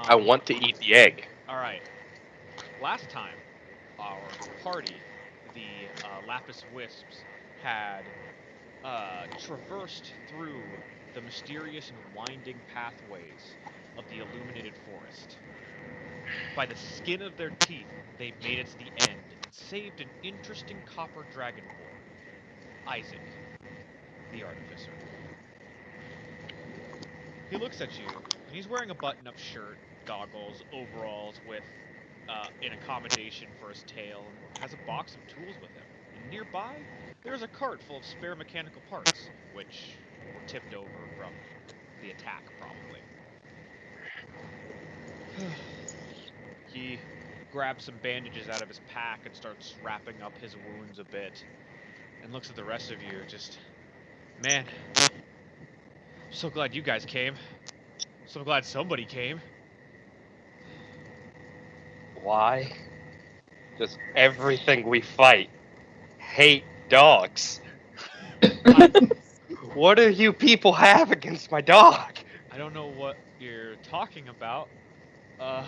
I want to eat the egg. Alright. Last time, our party, the Lapis Wisps, had traversed through the mysterious and winding pathways of the Illuminated Forest. By the skin of their teeth, they made it to the end and saved an interesting copper dragonborn, Isaac, the artificer. He looks at you, and he's wearing a button-up shirt, goggles, overalls with an accommodation for his tail, and has a box of tools with him. And nearby, there is a cart full of spare mechanical parts, which were tipped over from the attack, probably. He grabs some bandages out of his pack and starts wrapping up his wounds a bit, and looks at the rest of you, just, man, I'm so glad you guys came. So glad somebody came. Why? Just everything we fight hate dogs. What do you people have against my dog? I don't know what you're talking about. I'm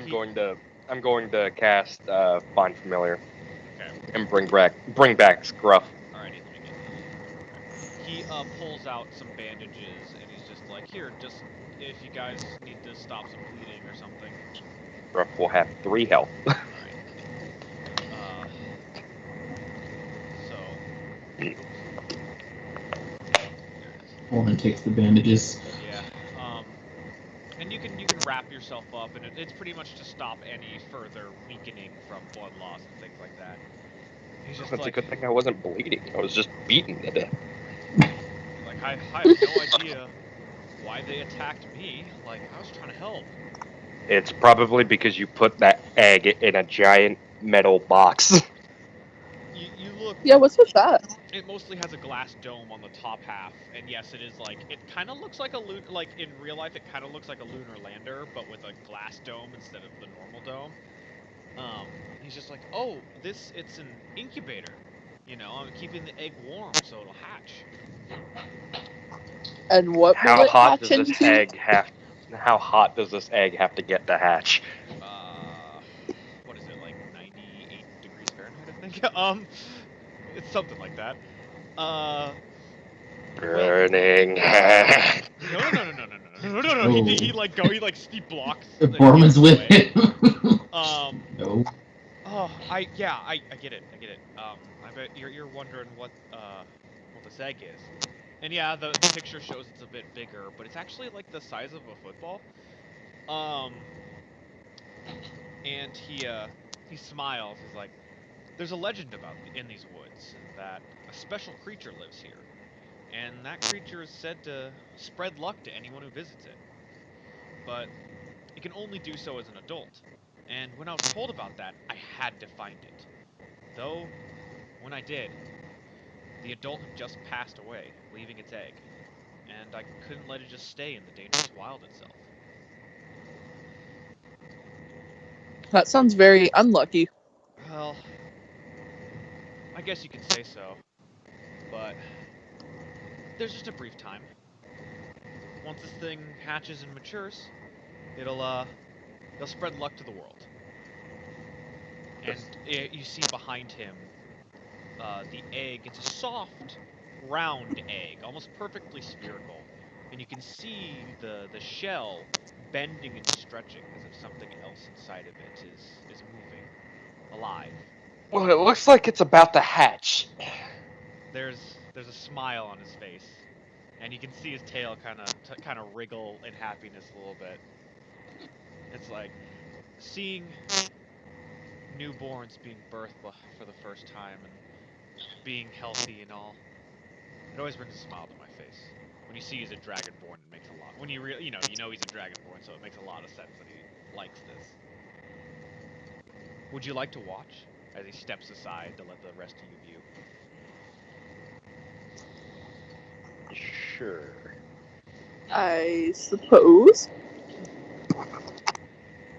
He- going to cast Find Familiar Okay. and bring back Scruff. Alrighty, let me get these. Okay. He pulls out some bandages and he's just like, here, just if you guys need to stop some bleeding or something. Scruff will have 3 health. Alright. So. Oops. There it is. Woman takes the bandages. Yeah. And you can wrap yourself up, and it's pretty much to stop any further weakening from blood loss and things like that. He's just It's a like, good thing I wasn't bleeding. I was just beaten to death. like I have no idea why they attacked me. Like, I was trying to help. It's probably because you put that egg in a giant metal box. You look. Yeah, what's with that? It mostly has a glass dome on the top half, and yes, it is like it kind of looks like a like in real life, it kind of looks like a lunar lander, but with a glass dome instead of the normal dome. He's just like, oh, it's an incubator. You know, I'm keeping the egg warm so it'll hatch. And what will How it hot hatch does this into? egg have? How hot does this egg have to get to hatch? What is it, like 98 degrees Fahrenheit, I think? It's something like that. Burning hand. No. He blocks. The and Boarmins gets with away. him. No. Oh, I get it. I bet you're wondering what this egg is. And yeah, the picture shows it's a bit bigger, but it's actually like the size of a football. And he smiles. He's like, "There's a legend about in these woods that a special creature lives here, and that creature is said to spread luck to anyone who visits it. But it can only do so as an adult. And when I was told about that, I had to find it. Though, when I did, the adult had just passed away, leaving its egg, and I couldn't let it just stay in the dangerous wild itself." That sounds very unlucky. Well, I guess you could say so, but there's just a brief time. Once this thing hatches and matures, it'll spread luck to the world. And you see behind him, the egg. It's a soft, round egg, almost perfectly spherical, and you can see the shell bending and stretching as if something else inside of it is moving, alive. Well, it looks like it's about to hatch. There's a smile on his face, and you can see his tail kind of wriggle in happiness a little bit. It's like seeing newborns being birthed for the first time and being healthy and all. It always brings a smile to my face. When you see he's a dragonborn, it makes a lot. When you you know he's a dragonborn, so it makes a lot of sense that he likes this. Would you like to watch as he steps aside to let the rest of you view? Sure. I suppose.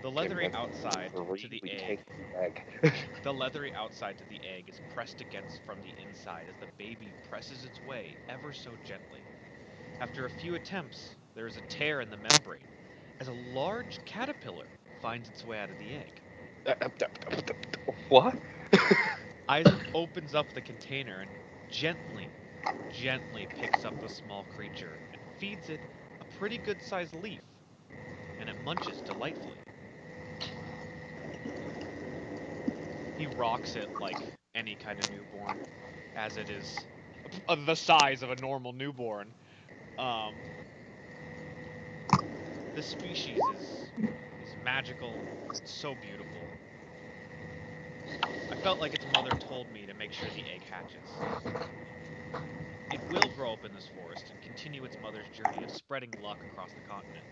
The leathery outside to the egg. egg. The leathery outside to the egg is pressed against from the inside as the baby presses its way ever so gently. After a few attempts, there is a tear in the membrane, as a large caterpillar finds its way out of the egg. What? Isaac opens up the container and gently picks up the small creature and feeds it a pretty good-sized leaf, and it munches delightfully. He rocks it like any kind of newborn, as it is the size of a normal newborn. This species is magical, it's so beautiful. I felt like its mother told me to make sure the egg hatches. It will grow up in this forest and continue its mother's journey of spreading luck across the continent.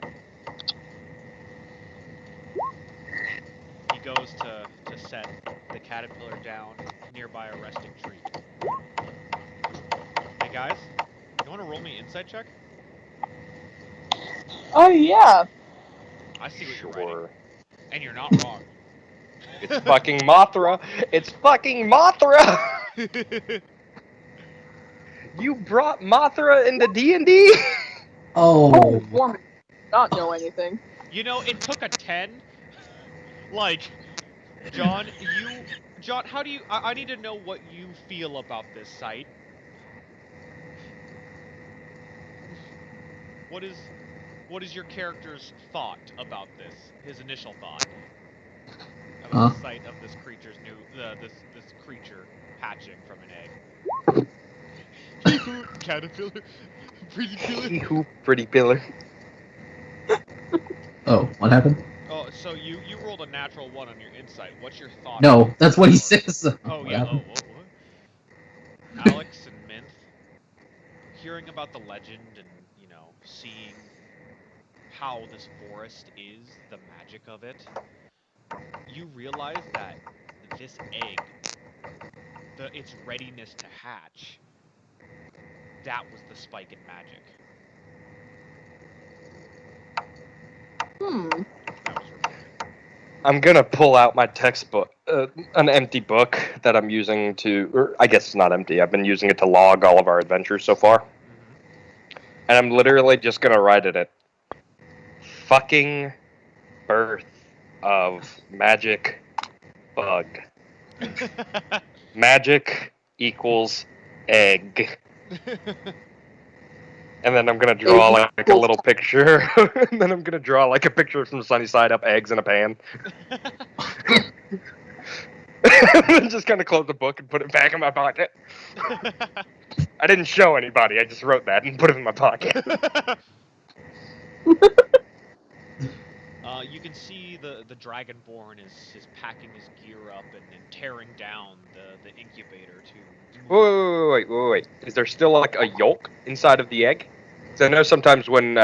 He goes to set the caterpillar down nearby a resting tree. Hey guys, you want to roll me insight check? Oh yeah. I see what you're writing, Sure. and you're not wrong. It's fucking Mothra. It's fucking Mothra. You brought Mothra into D&D? Oh. Boarmins not know anything. You know, it took a 10. Like, John, how do you? I need to know what you feel about this site. What is your character's thought about this? His initial thought about the sight of this creature's this creature hatching from an egg. Caterpillar, pretty pillar. Pretty pillar. Oh, what happened? Oh, so you rolled a natural 1 on your insight. What's your thought? No, that's what he says. Oh What yeah. happened? Oh, what? Alex and Minth, hearing about the legend and seeing how this forest is, the magic of it, you realize that this egg, its readiness to hatch, that was the spike in magic. That was reported. I'm gonna pull out my textbook, an empty book that I'm using or I guess it's not empty. I've been using it to log all of our adventures so far. And I'm literally just gonna write it. Fucking birth of magic bug. Magic equals egg. And then I'm gonna draw like a little picture. And then I'm gonna draw like a picture from Sunny Side Up, eggs in a pan. And then just kind of close the book and put it back in my pocket. I didn't show anybody. I just wrote that and put it in my pocket. You can see the Dragonborn is packing his gear up and tearing down the incubator to. Wait. Is there still like a yolk inside of the egg? Because I know sometimes when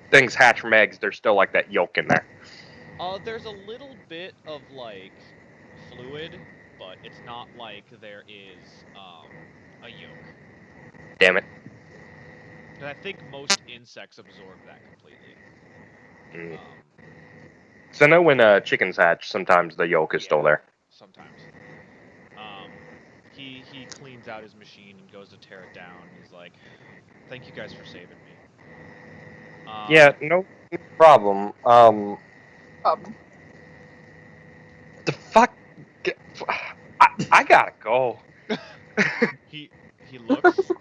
things hatch from eggs, there's still like that yolk in there. There's a little bit of like fluid, but it's not like there is a yolk. Damn it. And I think most insects absorb that completely. So I know when chickens hatch, sometimes the yolk is still there. Sometimes. He cleans out his machine and goes to tear it down. He's like, "Thank you guys for saving me." Yeah, no problem. The fuck? I gotta go. He looks.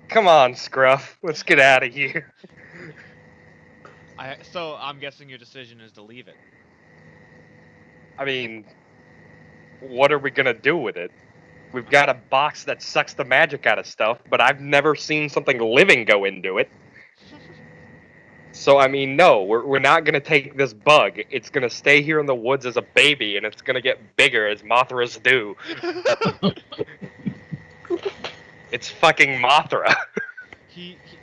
Come on, Scruff. Let's get out of here. So I'm guessing your decision is to leave it. I mean, what are we gonna do with it? We've got a box that sucks the magic out of stuff, but I've never seen something living go into it. So, I mean, no, we're not gonna take this bug. It's gonna stay here in the woods as a baby, and it's gonna get bigger as Mothras do. It's fucking Mothra.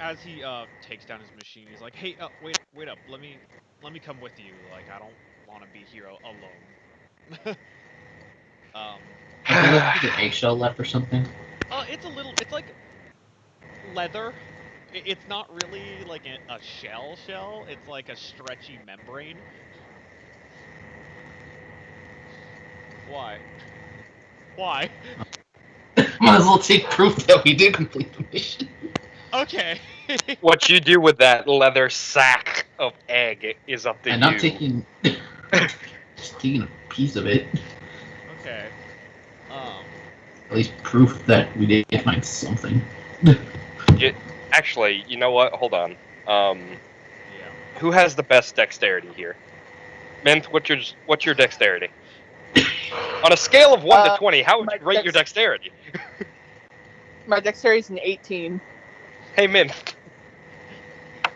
As he takes down his machine, he's like, "Hey, wait up. Let me come with you. Like, I don't want to be here alone." Is there eggshell left or something? It's like leather. It's not really like a shell. It's like a stretchy membrane. Why? Might as well take proof that we did complete the mission. Okay. What you do with that leather sack of egg is up to And you. I'm taking just taking a piece of it. Okay. At least proof that we did find something. Actually, you know what? Hold on. Yeah. Who has the best dexterity here? Mint, what's your dexterity? On a scale of 1 to 20, how would my you rate your dexterity? My dexterity is an 18. Hey, Mint.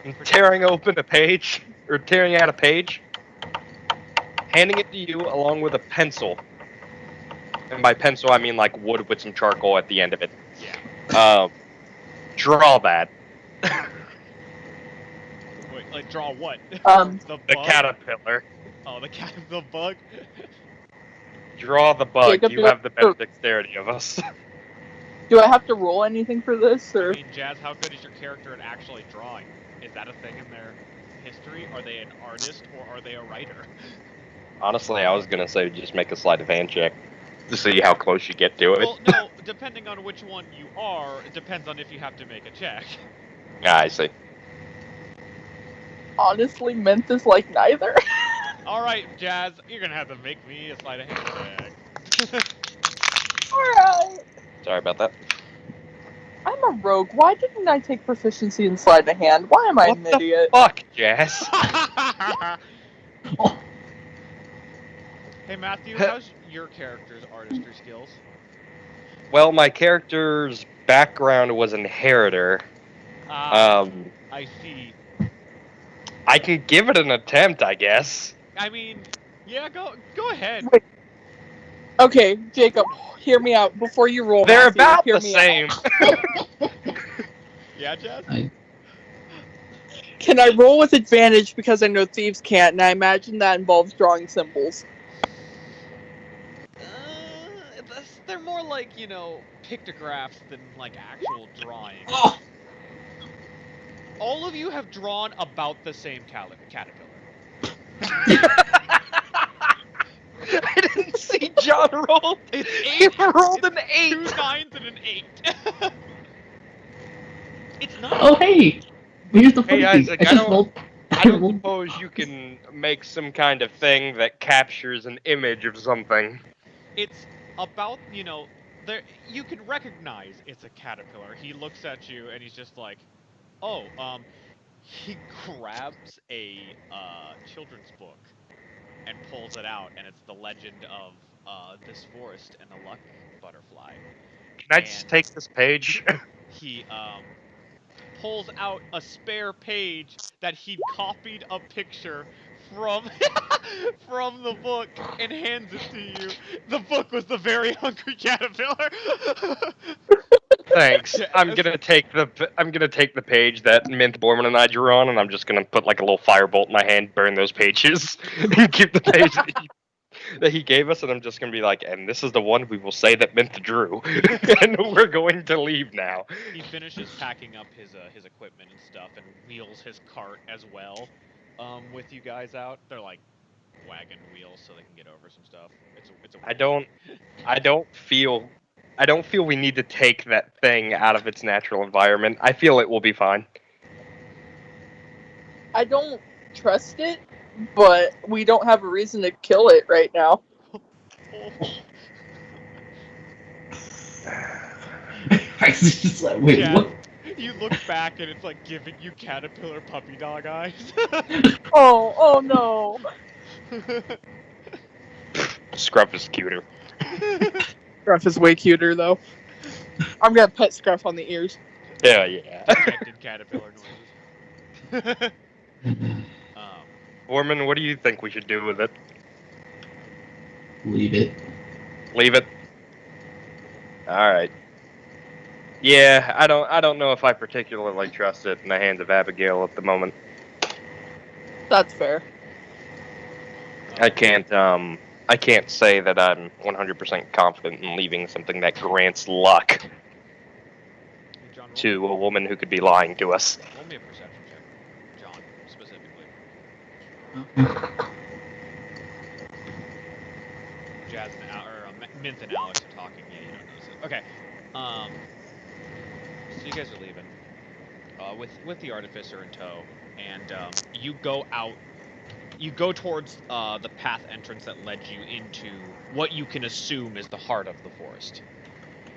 I'm tearing open a page, or tearing out a page, handing it to you along with a pencil. And by pencil, I mean like wood with some charcoal at the end of it. Yeah. Draw that. Wait, like draw what? The The bug? caterpillar. Oh, the bug. Draw the bug. Jacob, You have the better dexterity of us. Do I have to roll anything for this, I or? mean, Jazz, how good is your character at actually drawing? Is that a thing in their history? Are they an artist or are they a writer? Honestly, I was gonna say just make a sleight of hand check to see how close you get to it. Well, no, depending on which one you are, it depends on if you have to make a check. Yeah, I see. Honestly, Mint is like neither. Alright, Jazz, you're gonna have to make me a sleight of hand check. Alright. Sorry about that. I'm a rogue. Why didn't I take proficiency in sleight of hand? Why am I What an the idiot? fuck, Jazz? Hey, Matthew, how's your character's artistry skills? Well, my character's background was inheritor. I see. I can give it an attempt, I guess. I mean, yeah, go ahead. Wait. Okay, Jacob, hear me out before you roll. They're Matthew, about hear the me same. Yeah, Jazz? Can I roll with advantage because I know thieves can't, and I imagine that involves drawing symbols. They're more like, you know, pictographs than like actual drawings. Oh. All of you have drawn about the same caterpillar. I didn't see John roll. It's He 8. rolled an 8. 2 9s and an 8. It's not. Oh, hey! Here's the funny Hey, thing. Isaac, I just rolled. I don't suppose you can make some kind of thing that captures an image of something. It's about, you know, there you can recognize it's a caterpillar. He looks at you and he's just like, "Oh, he grabs a children's book and pulls it out, and it's the legend of this forest and the luck butterfly. Can I just And take this page? he pulls out a spare page that he'd copied a picture from from the book and hands it to you. The book was the Very Hungry Caterpillar. Thanks. Yeah, I'm gonna take the page that Mint, Boarmin, and I drew on, and I'm just gonna put like a little firebolt in my hand, burn those pages, and keep the page that he gave us, and I'm just gonna be like, and this is the one we will say that Mint drew, and we're going to leave now. He finishes packing up his equipment and stuff and wheels his cart as well. With you guys out, they're like wagon wheels so they can get over some stuff. It's a I don't feel we need to take that thing out of its natural environment. I feel it will be fine. I don't trust it, but we don't have a reason to kill it right now. I was just like, wait, Yeah. what? You look back and it's like giving you caterpillar puppy dog eyes. Oh no. Scruff is cuter. Scruff is way cuter though. I'm gonna pet Scruff on the ears. Yeah, yeah. Dejected caterpillar noises. Boarmin, what do you think we should do with it? Leave it. Leave it. All right. Yeah, I don't know if I particularly trust it in the hands of Abigail at the moment. That's fair. I can't say that I'm 100% confident in leaving something that grants luck Hey, John, to a woman who could be lying to us. roll me a perception check. John, specifically. Jazz and Mint and Alex are talking. Yeah, you don't notice it. Okay. So you guys are leaving. with the artificer in tow, and you go out. You go towards the path entrance that led you into what you can assume is the heart of the forest.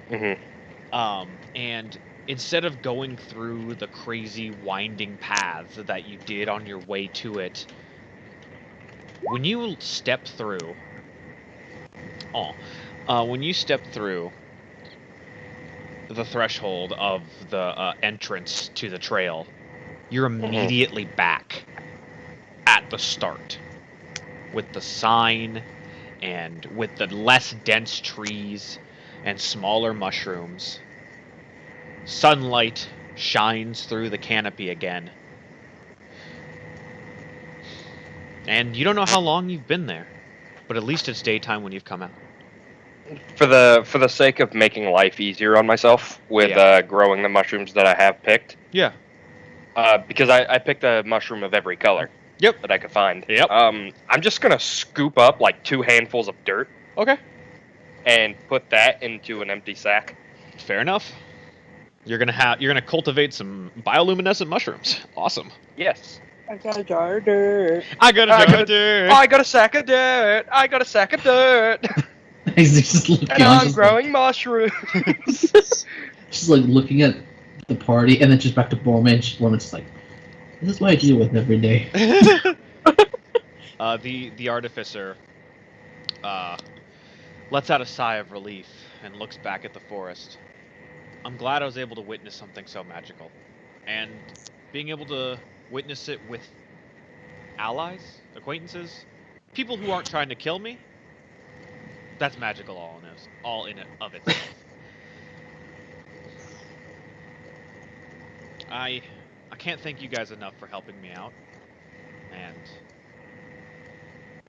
Mm-hmm. And instead of going through the crazy winding paths that you did on your way to it, when you step through, when you step through the threshold of the entrance to the trail, you're immediately back at the start with the sign and with the less dense trees and smaller mushrooms. Sunlight shines through the canopy again. And you don't know how long you've been there, but at least it's daytime when you've come out. For the sake of making life easier on myself with growing the mushrooms that I have picked, Yeah. because I picked a mushroom of every color Yep. that I could find. Yep. I'm just gonna scoop up like 2 handfuls of dirt Okay. and put that into an empty sack. Fair enough. You're gonna cultivate some bioluminescent mushrooms. Awesome. Yes. I got a jar of dirt. I got a dirt. I got a sack of dirt. I got a sack of dirt. He's just looking, And I'm just growing mushrooms. just like looking at the party, and then just back to Boarmins. Boarmins is like, this is what I deal with every day. The artificer lets out a sigh of relief and looks back at the forest. I'm glad I was able to witness something so magical, and being able to witness it with allies, acquaintances, people who aren't trying to kill me. That's magical all in it of itself. I can't thank you guys enough for helping me out, and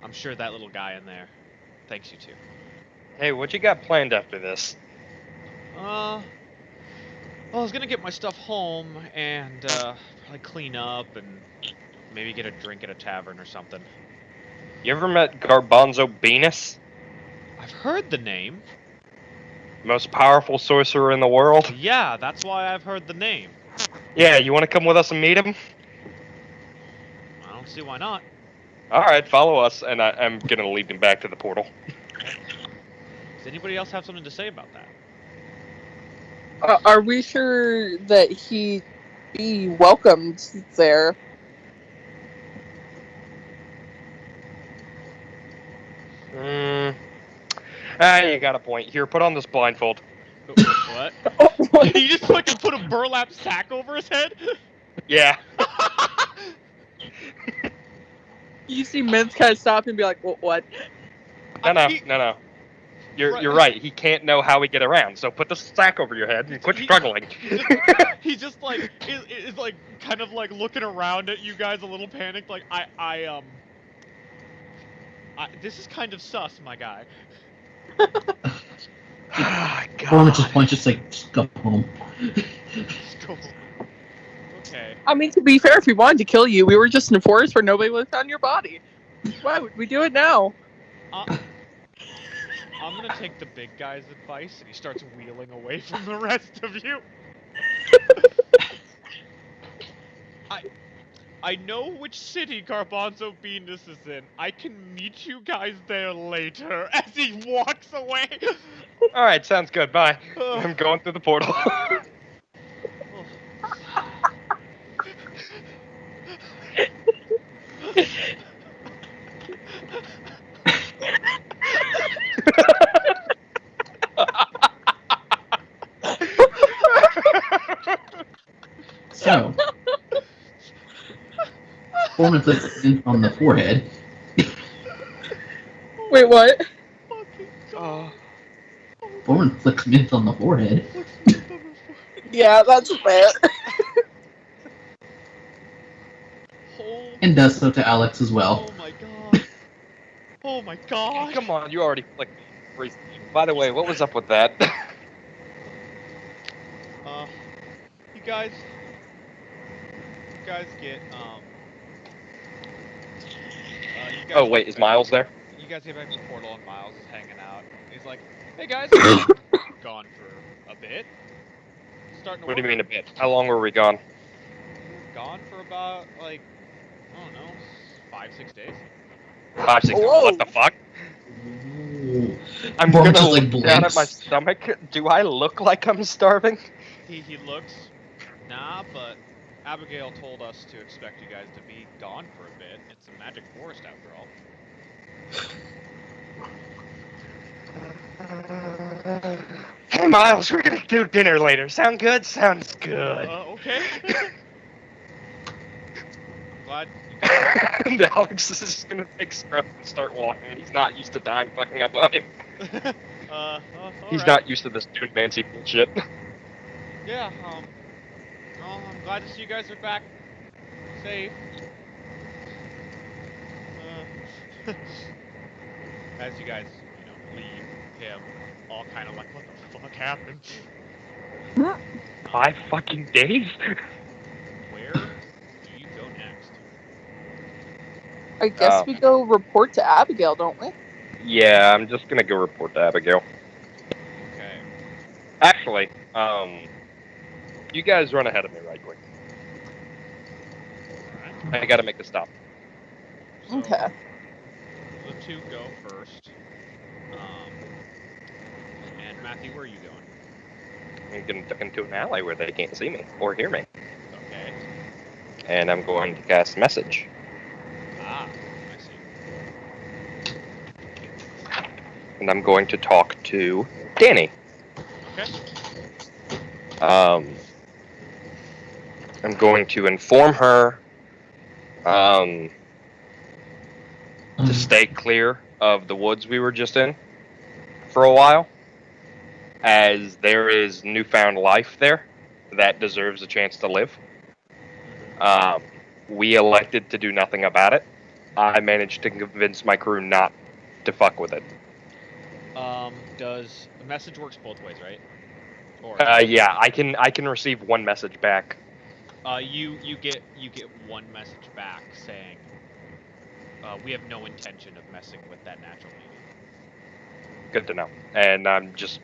I'm sure that little guy in there thanks you too. Hey, what you got planned after this? Well, I was gonna get my stuff home and probably clean up and maybe get a drink at a tavern or something. You ever met Garbanzo Venus? I've heard the name. Most powerful sorcerer in the world? Yeah, that's why I've heard the name. Yeah, you want to come with us and meet him? I don't see why not. Alright, follow us, and I'm gonna lead him back to the portal. Does anybody else have something to say about that? Are we sure that he'd be welcomed there? You got a point. Here, put on this blindfold. What? You just fucking put a burlap sack over his head? Yeah. You see Mints kind of stop and be like, what? No. You're right. He can't know how we get around, so put the sack over your head and quit struggling. He just like is like kind of like looking around at you guys a little panicked, like this is kind of sus, my guy. Boarmins just points, just like, just go home. Cool. Okay. I mean, to be fair, if we wanted to kill you, we were just in a forest where nobody would have found your body. Why would we do it now? I'm gonna take the big guy's advice, and he starts wheeling away from the rest of you. I know which city Garbanzo Venus is in. I can meet you guys there later. As he walks away. Alright, sounds good. Bye. I'm going through the portal. So, Boarmins flicks in on the forehead. Wait, what? Boarmins flicks mint on the forehead. Yeah, that's fair. And does so to Alex as well. Oh my god. Oh my god. Come on, you already flicked me. By the way, what was up with that? You guys get Oh wait, is Miles there? You guys get back to the portal and Miles is hanging out. He's like, "Hey guys, gone for a bit. Starting to What do you work." mean a bit? How long were we gone? gone for about, like, I don't know, 5-6 days. 5, 6. Whoa. What the fuck? Ooh. I'm Boarmins gonna just, like, look down at my blinks. stomach. Do I look like I'm starving? He looks, nah, but Abigail told us to expect you guys to be gone for a bit. It's a magic forest after all. Hey, Miles, we're gonna do dinner later. Sound good? Sounds good. Okay. I'm glad you guys And Alex is just gonna take scrub and start walking. He's not used to dying fucking up on him. alright. He's not used to this Dune Nancy bullshit. Yeah, well, I'm glad to see you guys are back safe. As you guys, leave him, all kind of like, what the fuck happened? 5 fucking days? Where do you go next? I guess we go report to Abigail, don't we? Yeah, I'm just gonna go report to Abigail. Okay. Actually, you guys run ahead of me right quick. Alright. I gotta make a stop. So, Okay. the two go first. And Matthew, where are you going? I'm gonna duck into an alley where they can't see me or hear me. Okay. And I'm going to cast message. Ah, I see. And I'm going to talk to Danny. Okay. I'm going to inform her to stay clear of the woods we were just in for a while, as there is newfound life there that deserves a chance to live. We elected to do nothing about it. I managed to convince my crew not to fuck with it. Does a message works both ways, right? Or Yeah, I can receive one message back. you get one message back saying, we have no intention of messing with that natural medium. Good to know. And I'm just.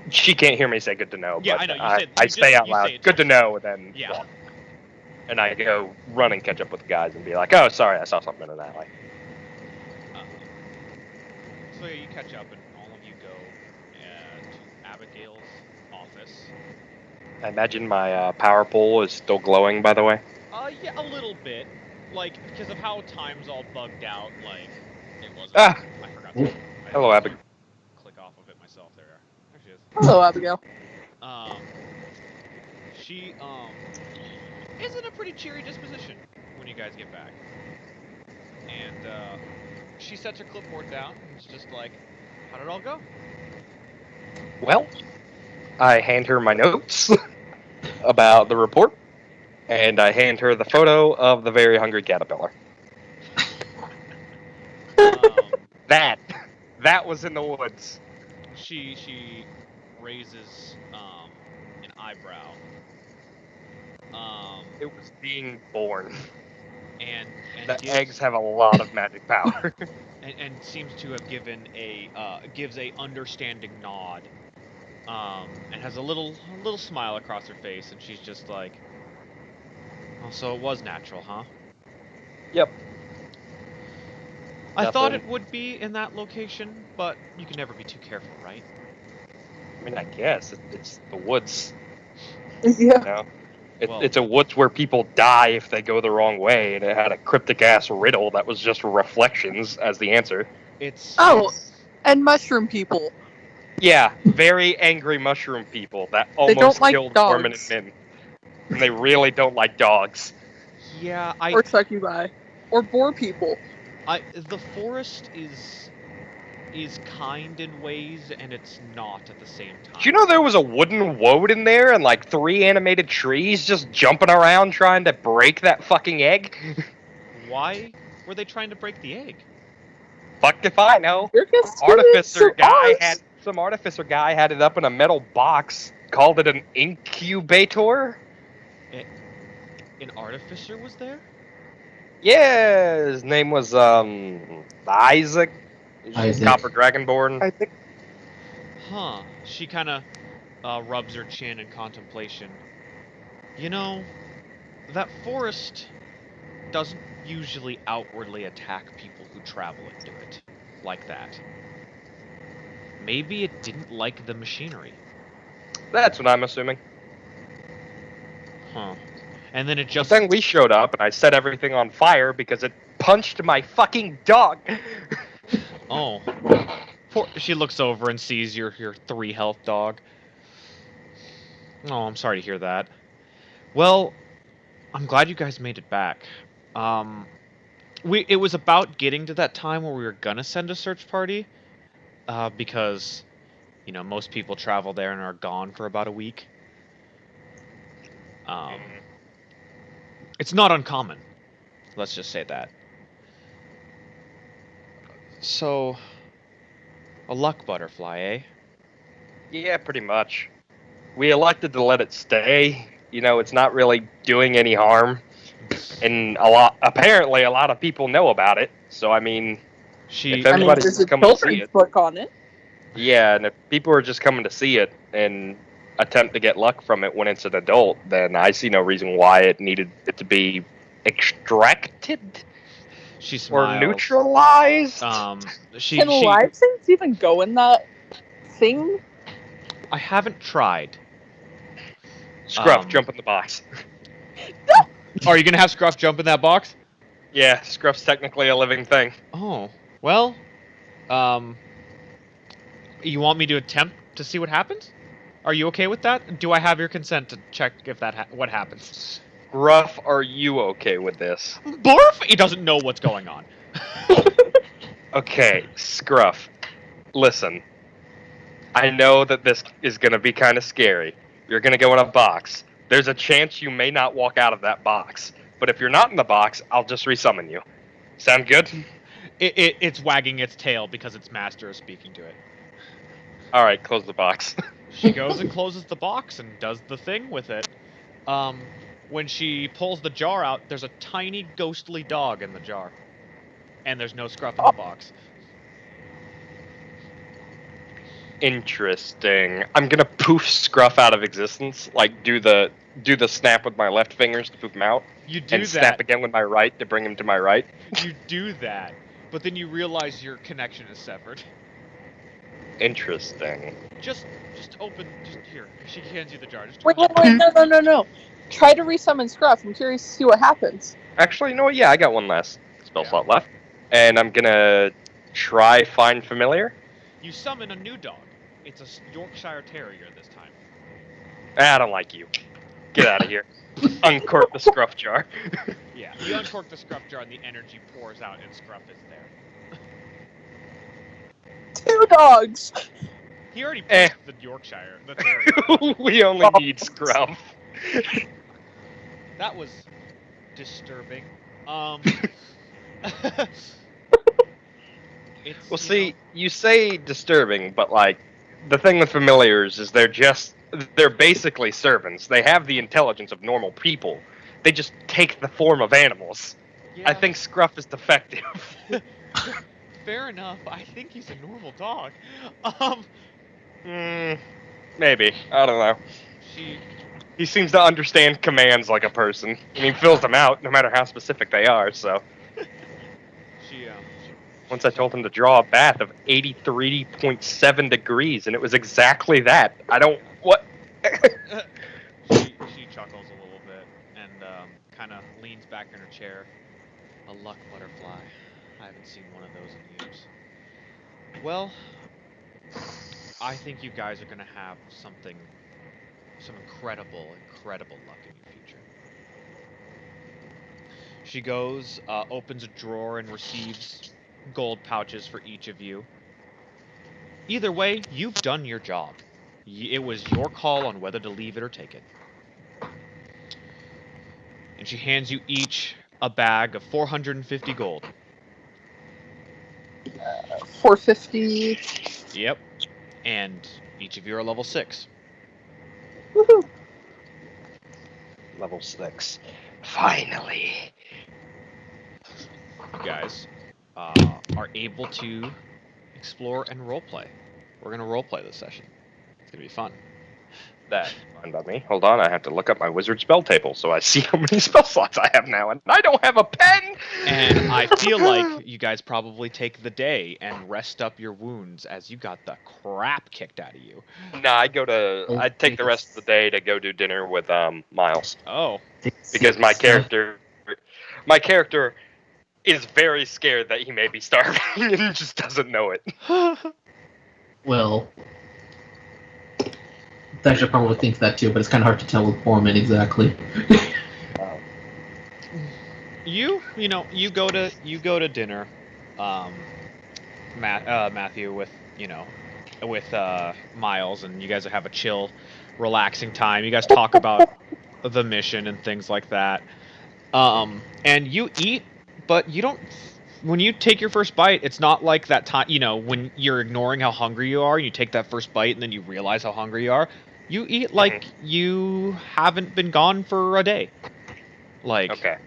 She can't hear me say good to know, Yeah, but I know. I say out you loud, say it good to twice. know, and then Yeah. walk. And I go run and catch up with the guys and be like, oh, sorry, I saw something in an alley. So yeah, you catch up, and all of you go to Abigail's office. I imagine my power pole is still glowing, by the way. Yeah, a little bit. Like, because of how time's all bugged out, like, it wasn't. Ah! I forgot to. I Hello, didn't Abigail. click off of it myself. There she is. Hello, Abigail. She, is in a pretty cheery disposition when you guys get back. And, she sets her clipboard down and is just like, how did it all go? Well, I hand her my notes about the report, and I hand her the photo of the very hungry caterpillar. That was in the woods. She raises, an eyebrow. It was being born. And The gives, eggs have a lot of magic power. and seems to have given gives a understanding nod, and has a little smile across her face, and she's just like, oh, so it was natural, huh? Yep. I thought Nothing. it would be in that location, but you can never be too careful, right? I mean, I guess it's the woods. Yeah. You know? Well- It's a woods where people die if they go the wrong way, and it had a cryptic ass riddle that was just reflections as the answer. It's Oh, and mushroom people. Yeah, very angry mushroom people that They almost don't like killed Boarmin and dogs. Min. And they really don't like dogs. yeah, Or succubi. Or boar people. the forest is kind in ways, and it's not at the same time. Do you know there was a wooden woad in there and like 3 animated trees just jumping around trying to break that fucking egg? Why were they trying to break the egg? Fuck if I know. You're just Artificer guy had some artificer guy had it up in a metal box, called it an incubator. An artificer was there? Yeah, his name was Isaac. Isaac. Copper Dragonborn. I think Huh. She kind of rubs her chin in contemplation. You know, that forest doesn't usually outwardly attack people who travel into it like that. Maybe it didn't like the machinery. That's what I'm assuming. Huh. And then it But just... then we showed up and I set everything on fire because it punched my fucking dog. Oh. She looks over and sees your 3 health dog. Oh, I'm sorry to hear that. Well, I'm glad you guys made it back. It was about getting to that time where we were gonna send a search party, because, you know, most people travel there and are gone for about a week. It's not uncommon. Let's just say that. So, a luck butterfly, eh? Yeah, pretty much. We elected to let it stay. You know, it's not really doing any harm. And apparently a lot of people know about it. So, I mean, if I mean, everybody's there's just a coming to see children's it. book on it. Yeah, and if people are just coming to see it and attempt to get luck from it when it's an adult, then I see no reason why it needed it to be extracted She or smiles. neutralized. Can live things even go in that thing? I haven't tried. Scruff, jump in the box. Are you gonna have Scruff jump in that box? Yeah, Scruff's technically a living thing. Oh, well, you want me to attempt to see what happens? Are you okay with that? Do I have your consent to check if what happens? Scruff, are you okay with this? Barf! He doesn't know what's going on. Okay, Scruff, listen. I know that this is going to be kind of scary. You're going to go in a box. There's a chance you may not walk out of that box. But if you're not in the box, I'll just resummon you. Sound good? It's wagging its tail because its master is speaking to it. Alright, close the box. She goes and closes the box and does the thing with it. When she pulls the jar out, there's a tiny ghostly dog in the jar. And there's no Scruff in the box. Interesting. I'm gonna poof Scruff out of existence. Like, do the snap with my left fingers to poof him out. You do and that. Snap again with my right to bring him to my right. You do that. But then you realize your connection is severed. Interesting. Just open. Just here. She hands you the jar. Just Wait, no. Try to resummon Scruff. I'm curious to see what happens. Actually, you know what? Yeah, I got one last spell slot left. And I'm gonna try Find Familiar. You summon a new dog. It's a Yorkshire Terrier this time. I don't like you. Get out of here. Uncork the Scruff jar. Yeah, you uncork the Scruff jar and the energy pours out and Scruff is there. 2 dogs! He already picked the Yorkshire, the Terrier. We only need Scruff. That was disturbing. Well, see, you say disturbing, but like, the thing with familiars is they're basically servants. They have the intelligence of normal people. They just take the form of animals. Yeah. I think Scruff is defective. Fair enough. I think he's a normal dog. Maybe. I don't know. He seems to understand commands like a person, and he fills them out, no matter how specific they are, so. Once I told him to draw a bath of 83.7 degrees, and it was exactly that. What? She chuckles a little bit, and kind of leans back in her chair. A luck butterfly. I haven't seen one of those in years. Well, I think you guys are going to have some incredible luck in your future. She goes, opens a drawer and receives gold pouches for each of you. Either way, you've done your job. It was your call on whether to leave it or take it. And she hands you each a bag of 450 gold. 450. Yep. And each of you are level 6. Woohoo! Level 6. Finally. You guys are able to explore and roleplay. We're going to roleplay this session. It's going to be fun. That's fine by me. Hold on, I have to look up my wizard spell table so I see how many spell slots I have now, and I don't have a pen! And I feel like you guys probably take the day and rest up your wounds as you got the crap kicked out of you. Nah, I take the rest of the day to go do dinner with Miles. Oh. Because my character is very scared that he may be starving and just doesn't know it. Well, Thatcher probably thinks that too, but it's kind of hard to tell with Boarmin exactly. You go to dinner, Matthew, with Miles, and you guys have a chill, relaxing time. You guys talk about the mission and things like that. And you eat, but you don't. When you take your first bite, it's not like that time. When you're ignoring how hungry you are, and you take that first bite, and then you realize how hungry you are. You eat like you haven't been gone for a day. Like, okay.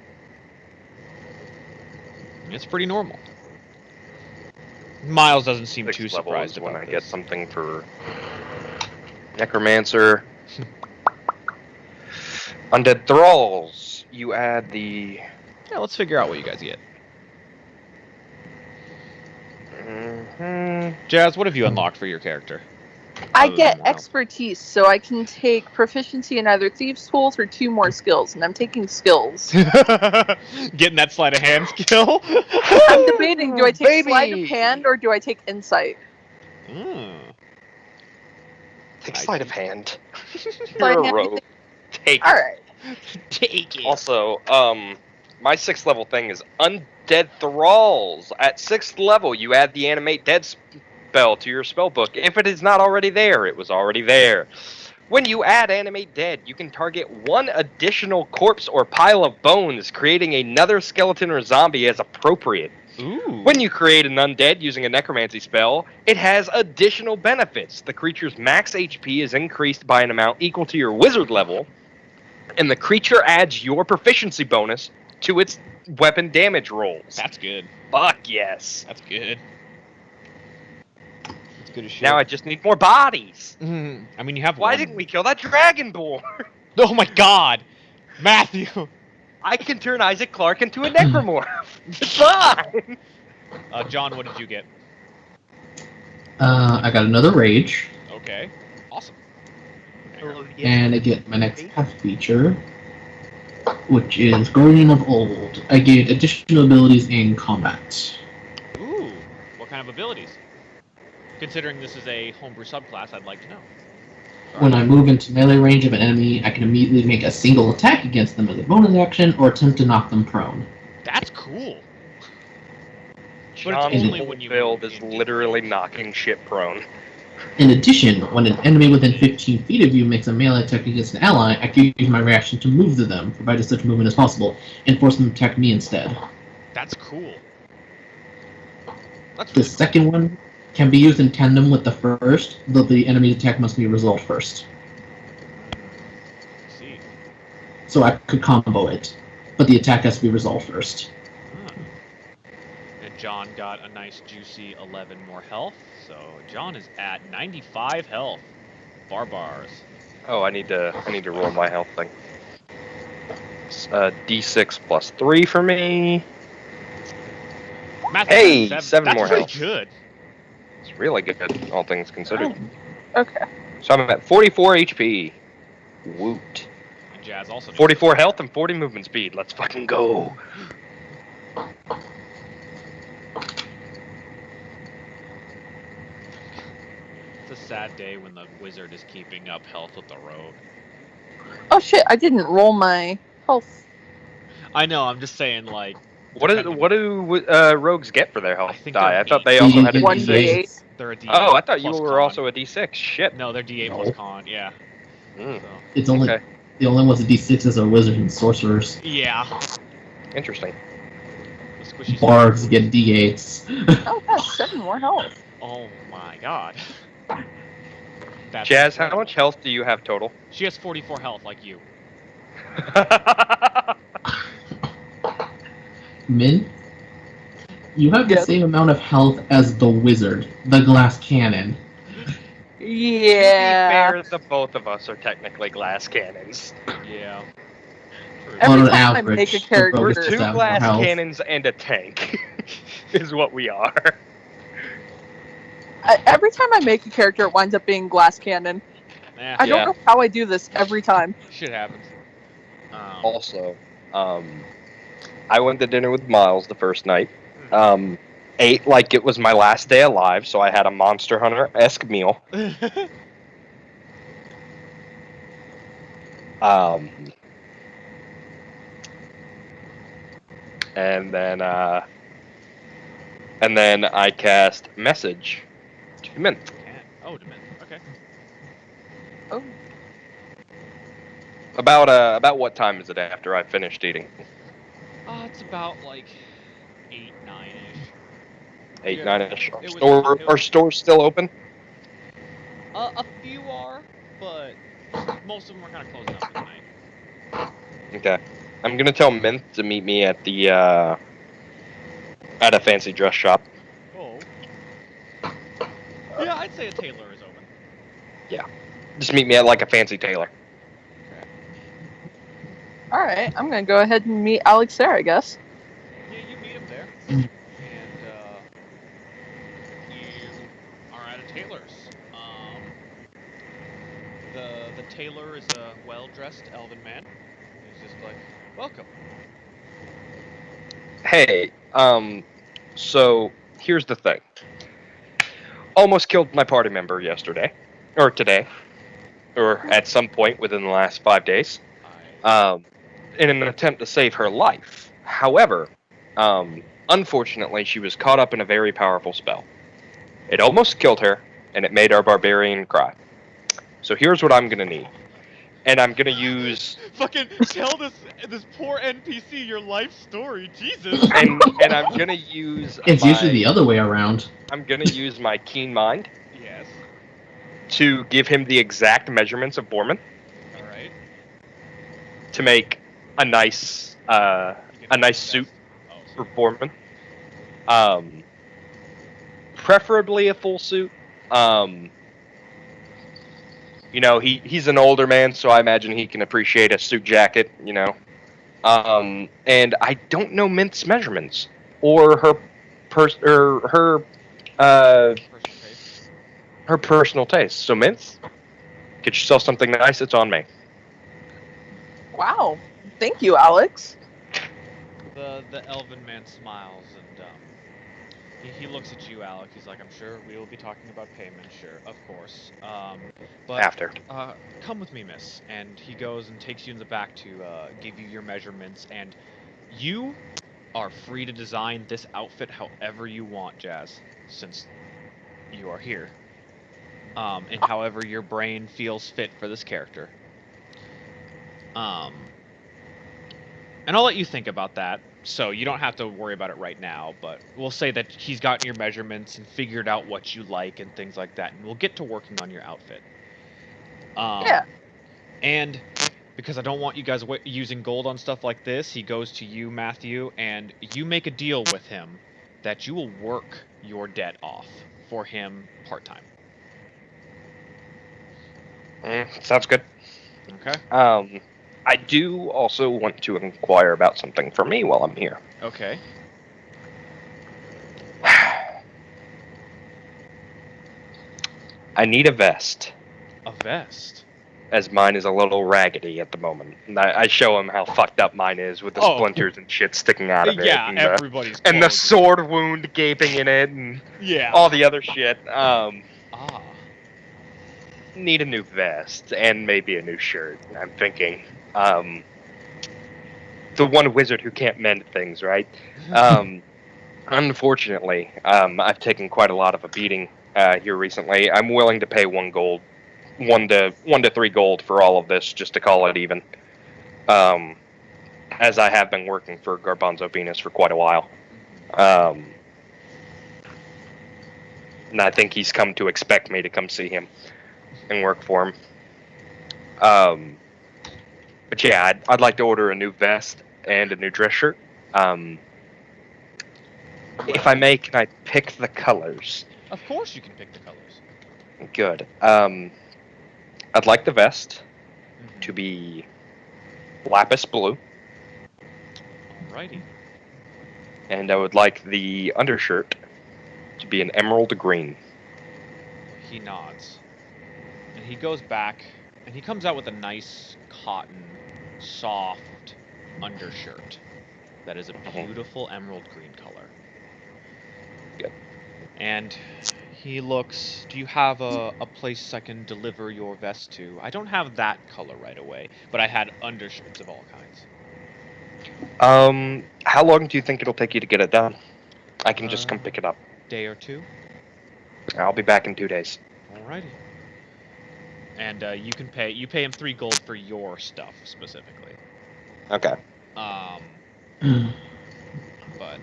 It's pretty normal. Miles doesn't seem too 6th level surprised is when about I this. get something for Necromancer. Undead Thralls. You add the... Yeah, let's figure out what you guys get. Jazz, what have you unlocked for your character? I Other get than Miles. expertise, so I can take proficiency in either thieves' tools or 2 more skills, and I'm taking skills. Getting that sleight of hand skill? I'm debating, do I take Baby! sleight of hand or do I take insight? Take I sleight see. of hand. Sleight of You're a hand, rogue. Take it. Alright. Take it. Also, my 6th level thing is Undead Thralls. At 6th level, you add the Animate Dead spell to your spell book. If it is not already there, it was already there. When you add Animate Dead, you can target 1 additional corpse or pile of bones, creating another skeleton or zombie as appropriate. Ooh. When you create an undead using a necromancy spell, it has additional benefits. The creature's max HP is increased by an amount equal to your wizard level, and the creature adds your proficiency bonus to its weapon damage rolls. That's good. Fuck yes. That's good. That's good as shit. Now I just need more bodies. I mean, you have Why one. didn't we kill that dragonborn? Oh my god! Matthew! I can turn Isaac Clarke into a necromorph. It's fine. John, what did you get? I got another rage, Okay. Awesome. and I get my next path feature, which is Guardian of Old. I get additional abilities in combat. Ooh. What kind of abilities? Considering this is a homebrew subclass, I'd like to know. When I move into melee range of an enemy, I can immediately make a single attack against them as a bonus action, or attempt to knock them prone. That's cool. John's only whole when you build move is in literally knocking shit prone. In addition, when an enemy within 15 feet of you makes a melee attack against an ally, I can use my reaction to move to them, provided such movement is possible, and force them to attack me instead. That's cool. That's The really second one can be used in tandem with the first, though the enemy's attack must be resolved first. cool. See. So I could combo it, but the attack has to be resolved first. Huh. And John got a nice juicy 11 more health, so John is at 95 health. Bars. Oh, I need to roll my health thing. It's, D6 plus 3 for me. Matthew, Hey, that's 7 more pretty health. good. It's really good, all things considered. Okay. So I'm at 44 HP. Woot. And Jazz also needs 44 health and 40 movement speed. Let's fucking go. It's a sad day when the wizard is keeping up health with the rogue. Oh shit, I didn't roll my health. I know, I'm just saying, like, What do rogues get for their health I think die? they're I thought D- they also had a One D6. they're a D8. Oh, I thought you plus were con. also a D6. Shit. No, they're D8 plus con, yeah. Mm, So. It's only okay. the only ones with D6s are wizards and sorcerers. Yeah. Interesting. The squishy Bards get D8s. Oh god, 7 more health. Oh my god. That's Jazz, how incredible. much health do you have total? She has 44 health, like you. Min, you have the Yes. same amount of health as the wizard, the glass cannon. Yeah. To be fair, the both of us are technically glass cannons. Yeah. True. Every On time I average, make a the character- rogue We're just two have more glass health. cannons and a tank, is what we are. Every time I make a character, it winds up being glass cannon. Nah, I don't Yeah. know how I do this every time. shit happens. Also, I went to dinner with Miles the first night. Mhm. Ate like it was my last day alive, so I had a Monster Hunter-esque meal. And then I cast Message to Mint. Oh, Dement. Okay. Oh, About what time is it after I finished eating? It's about like 8, 9-ish. 8, Yeah, 9-ish. it was a- it- Are stores still open? A few are, but most of them are kind of closing up for the night. Okay. I'm gonna tell Mint to meet me at the at a fancy dress shop. Oh. Yeah, I'd say a tailor is open. Just meet me at like a fancy tailor. Okay. alright. I'm gonna go ahead and meet Alex there, I guess. Yeah, you meet him there, Mhm. and you are at a tailor's. The tailor is a well-dressed elven man. He's just like, welcome. Hey, so here's the thing. Almost killed my party member yesterday, or today, or at some point within the last 5 days, in an attempt to save her life. However, unfortunately, she was caught up in a very powerful spell. It almost killed her, and it made our barbarian cry. So here's what I'm gonna need, and I'm gonna use Fucking tell this poor NPC your life story, Jesus. and I'm gonna use It's usually the other way around. I'm gonna use my keen mind Yes. to give him the exact measurements of Boarmin All right. to make a nice suit Oh, for Boarmin. Preferably a full suit. He's an older man, so I imagine he can appreciate a suit jacket. And I don't know Mint's measurements or her personal taste. her personal taste. So Mint, get yourself something nice. It's on me. Wow. Thank you, Alex. The elven man smiles and he looks at you, Alec. He's like, I'm sure we will be talking about payment. Sure, of course. But After. come with me, miss. And he goes and takes you in the back to give you your measurements, and you are free to design this outfit however you want, Jazz, since you are here. And however your brain feels fit for this character. And I'll let you think about that, so you don't have to worry about it right now, but we'll say that he's gotten your measurements and figured out what you like and things like that, and we'll get to working on your outfit. Yeah. And because I don't want you guys using gold on stuff like this, he goes to you, Matthew, and you make a deal with him that you will work your debt off for him part-time. Sounds good. Okay? I do also want to inquire about something for me while I'm here. Okay. I need a vest, A vest. as mine is a little raggedy at the moment. And I show him how fucked up mine is with the Oh. splinters and shit sticking out of it. Yeah, and everybody's and the clothes. sword wound gaping in it, and Yeah. all the other shit. Need a new vest and maybe a new shirt. I'm thinking, the one wizard who can't mend things, right? Unfortunately, I've taken quite a lot of a beating here recently. I'm willing to pay 1 gold, 1 to 3 gold for all of this, just to call it even. As I have been working for Garbanzo Venus for quite a while. And I think he's come to expect me to come see him and work for him. But yeah, I'd like to order a new vest and a new dress shirt. If I may, can I pick the colors? Of course you can pick the colors. Good. I'd like the vest Mhm. to be lapis blue, Alrighty. and I would like the undershirt to be an emerald green. He nods. And he goes back, and he comes out with a nice cotton, soft undershirt that is a beautiful emerald green color. Good. And he looks, do you have a place I can deliver your vest to? I don't have that color right away, but I had undershirts of all kinds. How long do you think it'll take you to get it done? I can just come pick it up. Day or two. I'll be back in 2 days. Alrighty. And you pay him 3 gold for your stuff specifically. Okay. But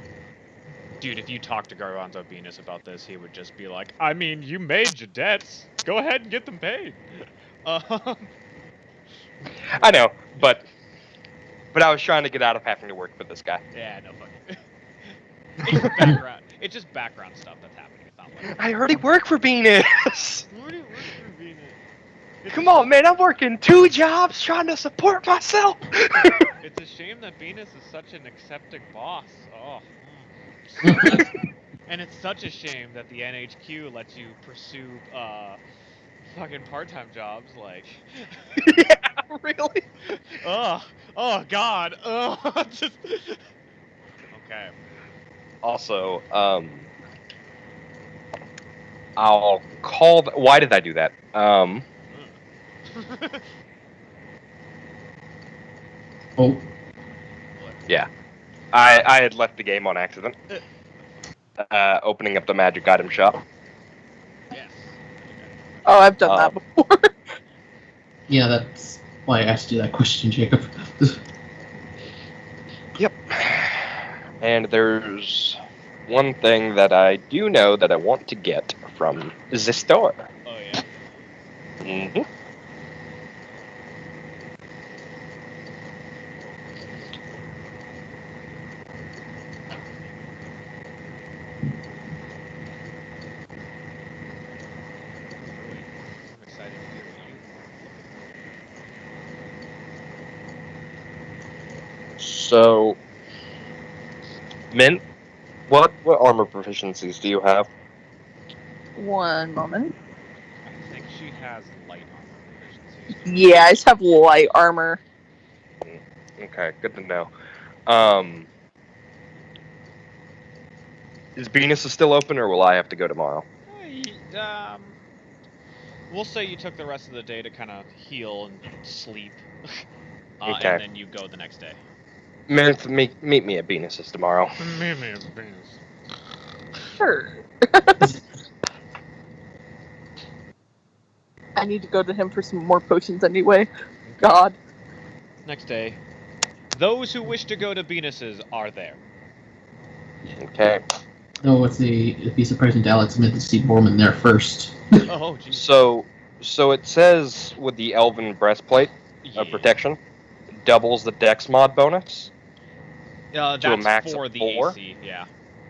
dude, if you talk to Garbanzo Venus about this, he would just be like, I mean, you made your debts. Go ahead and get them paid. I know, but I was trying to get out of having to work for this guy. Yeah, no fucking. It's just background. It's just background stuff that's happening. It's not like. I already work for Venus. What do you work for Venus? Come on, man! I'm working 2 jobs trying to support myself. It's a shame that Venus is such an accepting boss. Oh. And it's such a shame that the NHQ lets you pursue fucking part-time jobs like. Yeah, really. Oh God. Just. Okay. Also, I'll call. Why did I do that? Oh, Yeah, I had left the game on accident. Opening up the magic item shop. Yes. Oh, I've done that before. yeah, that's why I asked you that question, Jacob. Yep. And there's one thing that I do know that I want to get from the store. Oh yeah. Mm-hmm. I'm excited to hear what you. So, Mint, what armor proficiencies do you have? One moment. I think she has light armor proficiencies. Yeah, I just have light armor. Okay, good to know. Is Venus still open, or will I have to go tomorrow? We'll say you took the rest of the day to kind of heal and sleep, Okay. and then you go the next day. Mint, meet me at Venus's tomorrow. Sure. I need to go to him for some more potions anyway. God. Next day, those who wish to go to Venus's are there. Okay. No, it'd be surprising to Alex Smith to see Boarmin there first. Oh, geez. So it says with the Elven breastplate of protection, doubles the Dex mod bonus. That's to a max for of the 4? AC, yeah.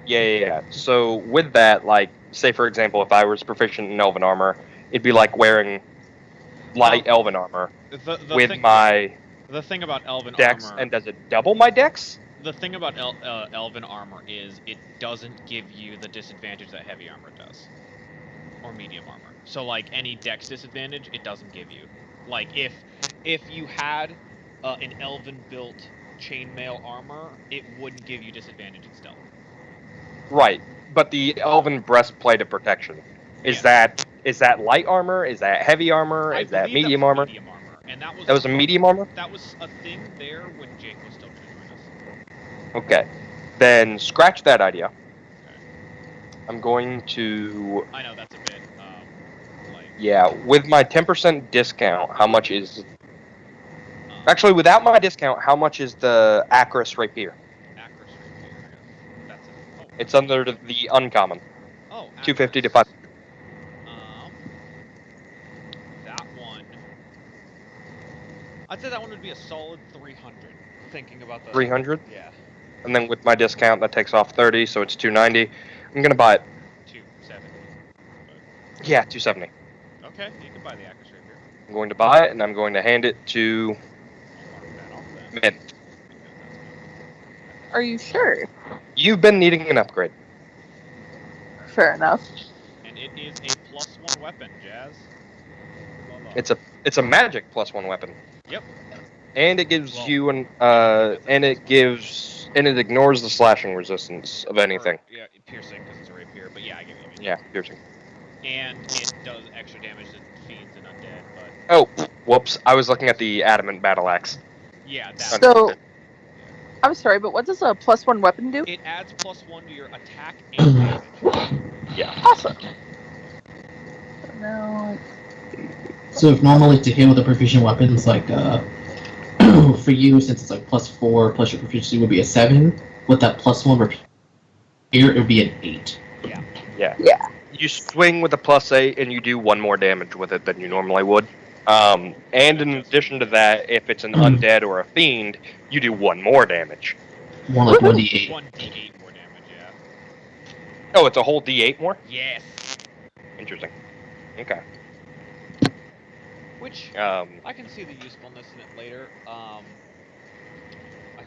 Yeah. So with that, like, say for example, if I was proficient in Elven armor, it'd be like wearing light Elven armor with my the thing about Elven Dex, armor. and does it double my Dex? The thing about Elven armor is it doesn't give you the disadvantage that heavy armor does, or medium armor. So like any Dex disadvantage, it doesn't give you. Like if you had an Elven built chainmail armor, it wouldn't give you disadvantage in stealth. Right, but the Elven breastplate of protection is that light armor? Is that heavy armor? Is that medium armor? Medium armor, and that was a medium armor. That was a thing there when Jake was still going to join us. Okay, then scratch that idea. Okay. I'm going to. I know that's a bit. Yeah, with my 10% discount, how much is? Actually, without my discount, how much is the Acris rapier? Acris rapier. That's it. Oh. It's under the uncommon. Oh. 250 to 500. That one. I'd say that one would be a solid 300. Thinking about the 300. Yeah. And then with my discount, that takes off 30, so it's 290. I'm gonna buy it. 270. Yeah, 270. Okay, you can buy the Actus Rapier. I'm going to buy it, and I'm going to hand it to I'll mark that off then. Mint. Because that's Are you sure? You've been needing an upgrade. Fair enough. and it is a +1 weapon, Jazz. Voila. It's a magic +1 weapon. Yep. And it gives Well, you an that's a and it +1. gives and it ignores the slashing resistance of anything. Or, yeah, piercing because it's a rapier. But yeah, I get what you mean. Yeah, piercing. And it does extra damage to fiends and undead. But Oh, whoops! I was looking at the adamant battle axe. yeah, that. So, I'm sorry, but what does a +1 weapon do? It adds +1 to your attack and damage. Yeah. Awesome. No. So if normally to hit with a proficient weapon is like for you, since it's like +4 plus your proficiency would be a 7, with that +1 repair it would be an 8. Yeah. Yeah. You swing with a +8, and you do 1 more damage with it than you normally would. And in addition to that, if it's an undead or a fiend, you do 1 more damage. More like 1d8. 1d8 more damage, yeah. Oh, it's a whole D8 more. Yes. Interesting. Okay. Which I can see the usefulness in it later. I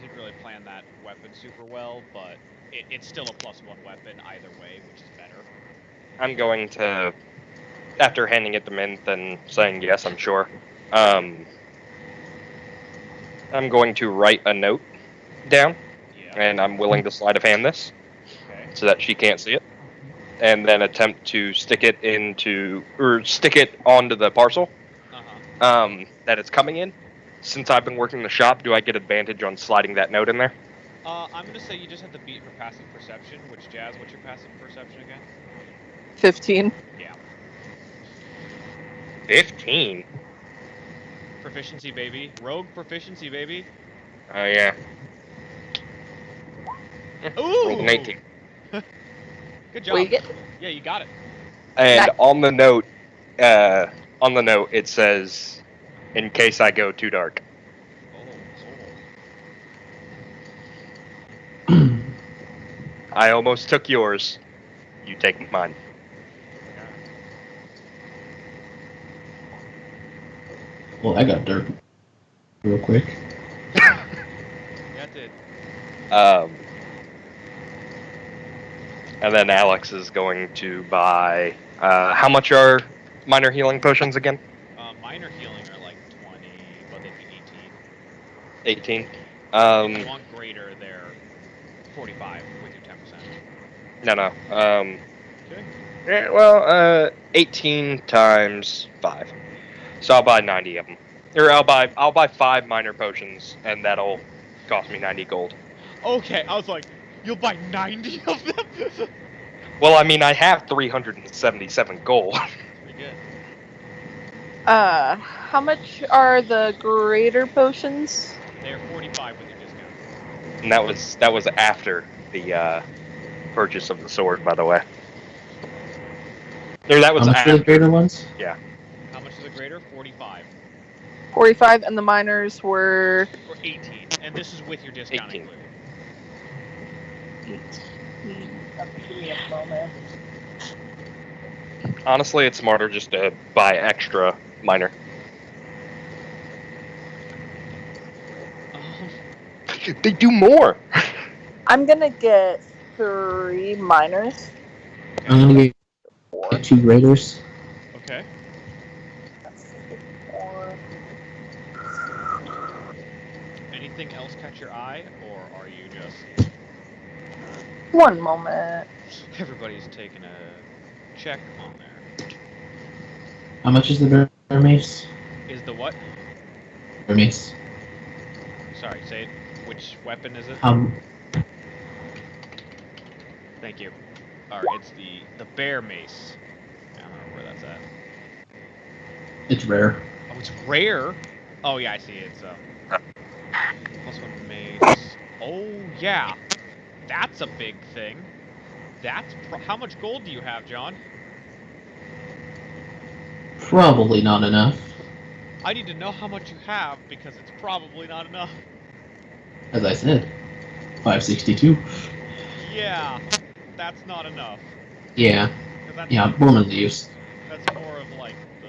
didn't really plan that weapon super well, but it's still a +1 weapon either way, which is better. I'm going to, after handing it to Mint and saying yes, I'm sure. I'm going to write a note down, Yeah. and I'm willing to sleight of hand this Okay. so that she can't see it, and then attempt to stick it onto the parcel that it's coming in. Since I've been working the shop, do I get advantage on sliding that note in there? I'm gonna say you just have to beat her passive perception. Which, Jazz? What's your passive perception again? 15. Yeah. 15. Proficiency, baby. Rogue proficiency, baby. Oh yeah. Ooh. Rolled an 18. Good job. What you get? Yeah, you got it. And Nice. on the note, it says, "In case I go too dark." Oh. I almost took yours. You take mine. Well, I got dirt real quick. Yeah, it did. And then Alex is going to buy. How much are minor healing potions again? Minor healing are like 20, but they'd be 18. 18. If you want greater, they're 45 with your 10%. No. Okay. Yeah, well, 18 times 5. So I'll buy 90 of them. Or I'll buy 5 minor potions, and that'll cost me 90 gold. Okay, I was like, you'll buy 90 of them? Well, I mean, I have 377 gold. Pretty good. How much are the greater potions? They're 45 with your discount. And that was after the purchase of the sword, by the way. Or that was How much for after. the greater ones? How much is a greater? 45. 45, and the minors were Or 18. And this is with your discount 18. included. 18. Give me a moment. Honestly, it's smarter just to buy extra minor. They do more. I'm gonna get 3 minors. I'm gonna get 2 graders. Okay. That's 4. Anything else catch your eye, or are you just... One moment. Everybody's taking a check on there. How much is the bear mace? Is the what? Bear mace. Sorry, say it. Which weapon is it? Thank you. Alright, it's the bear mace. I don't know where that's at. It's rare. Oh, it's rare? Oh, yeah, I see. It's, +1 mace. Oh, yeah. That's a big thing. That's how much gold do you have, John? Probably not enough. I need to know how much you have, because it's probably not enough. As I said, 562. Yeah, that's not enough. Yeah. 'Cause that's Yeah, Boarmins use. That's more of like the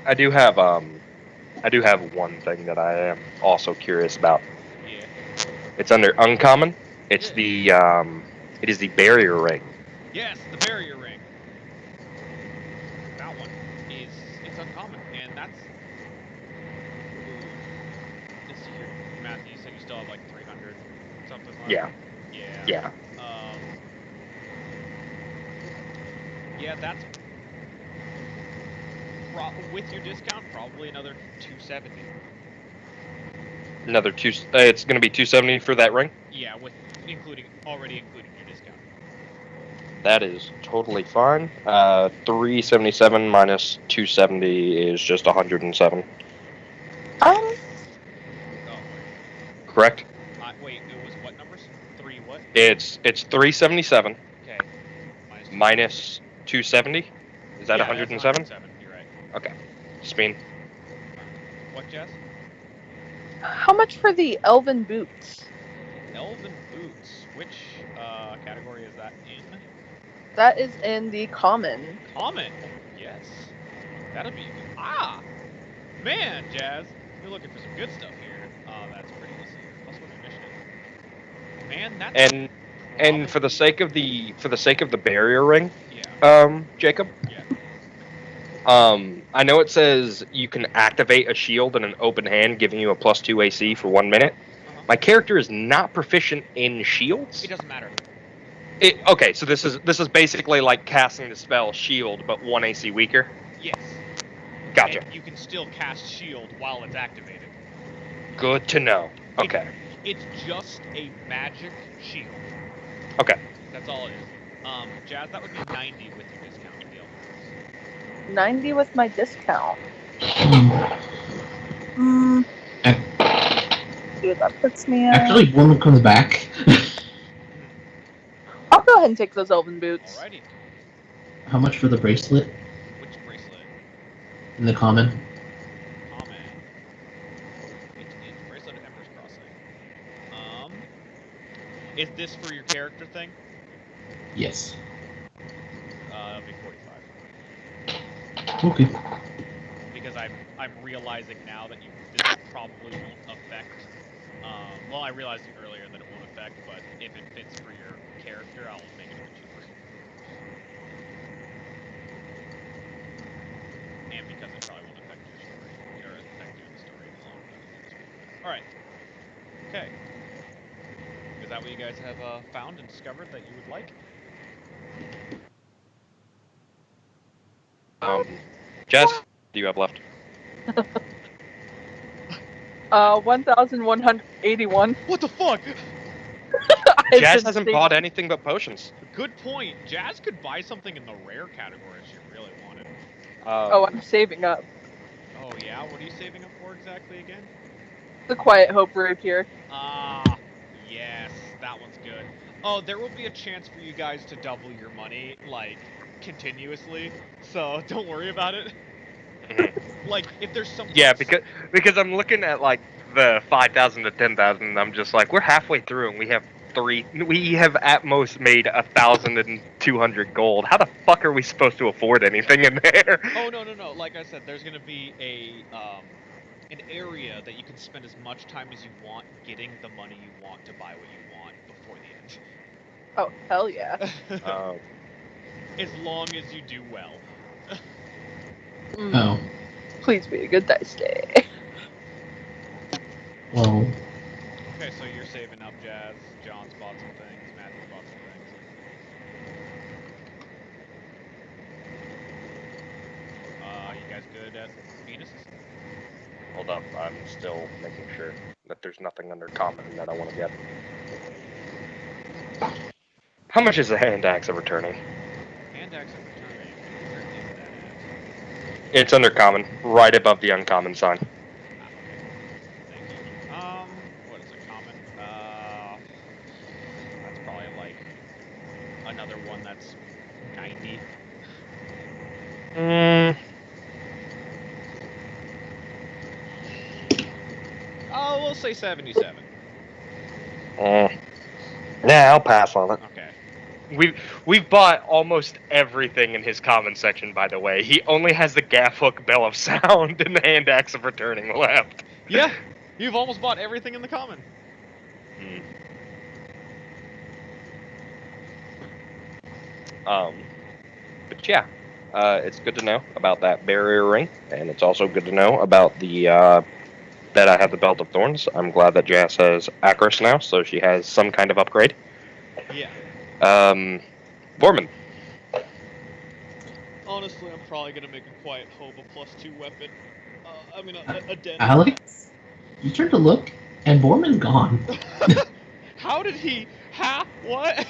I do have one thing that I am also curious about. Yeah. It's under uncommon. It's Yeah. it is the barrier ring. Yes, the barrier ring. That one it's uncommon, and that's. Ooh, let's see here, Matthew. You said you still have like 300 something left. Yeah, Yeah. yeah. Yeah, that's with your discount probably another 270. Another two. It's gonna be 270 for that ring. Yeah, with already including your discount. That is totally fine. 377 minus 270 is just 107. Oh wait. Correct. Wait, it was what numbers? 3 what? It's 377 Okay. minus 270. Is that Yeah, 107? That's 107. You're right. Okay. Spin. What, Jess? How much for the elven boots? Elven boots. Which category is that in? That is in the common. Common. Yes. That'll be good. Ah, man, Jazz, you're looking for some good stuff here. That's pretty. Let's see here. +1 initiative. Man, that's And for the sake of the barrier ring, yeah. Jacob. Yeah. I know it says you can activate a shield in an open hand, giving you a +2 AC for 1 minute. My character is not proficient in shields. It doesn't matter. Okay, so this is basically like casting the spell shield, but 1 AC weaker. Yes. Gotcha. And you can still cast shield while it's activated. Good to know. Okay. It's just a magic shield. Okay. That's all it is. Jazz, that would be 90 with your discount with the elven boots. 90 with my discount. Dude, that puts me at... Actually, Boarmin comes back. I'll go ahead and take those elven boots. Alrighty. How much for the bracelet Which bracelet? in the common? Common. It's bracelet of Emperor's Crossing. Is this for your character thing? Yes. It'll be 45. Okay. Because I'm realizing now that this probably won't affect. Well, I realized earlier that it won't affect, but if it fits for your character, I'll make it a bit cheaper. And because it probably won't affect your story, or affect you in the story in the long run. All right. Okay. Is that what you guys have found and discovered that you would like? Jess, what do you have left? 1,181. What the fuck? Jazz hasn't bought anything but potions. Good point. Jazz could buy something in the rare category if she really wanted. Oh, I'm saving up. Oh yeah? What are you saving up for exactly again? The Quiet Hope Rapier. Ah, yes, that one's good. Oh, there will be a chance for you guys to double your money, like, continuously, so don't worry about it. Like, if there's something... Yeah, because I'm looking at, like, the 5,000 to 10,000, and I'm just like, we're halfway through, and we have at most made 1,200 gold. How the fuck are we supposed to afford anything in there? Oh, no. Like I said, there's gonna be an area that you can spend as much time as you want getting the money you want to buy what you want before the end. Oh, hell yeah. As long as you do well. Oh. Please be a good dice day. Well. Okay, so you're saving up, Jazz. John's bought some things. Matthew's bought some things. You guys good at Venus? Hold up, I'm still making sure that there's nothing under common that I want to get. How much is the hand axe of returning? Hand axe of returning. Where is that at? It's under common, right above the uncommon sign. Okay. Thank you. What is a common? That's probably like another one that's 90. Oh, we'll say 77. Yeah, I'll pass on it. Okay. We've bought almost everything in his common section, by the way. He only has the gaff hook bell of sound and the hand axe of returning left. Yeah, you've almost bought everything in the common. Hmm. But yeah, it's good to know about that barrier ring, and it's also good to know about the that I have the belt of thorns. I'm glad that Jazz has Acros now, so she has some kind of upgrade. Yeah. Boarmin. Honestly, I'm probably gonna make a quiet hope a +2 weapon. I mean, a den. Alex, you turn to look, and Boarmin's gone. How did he? What?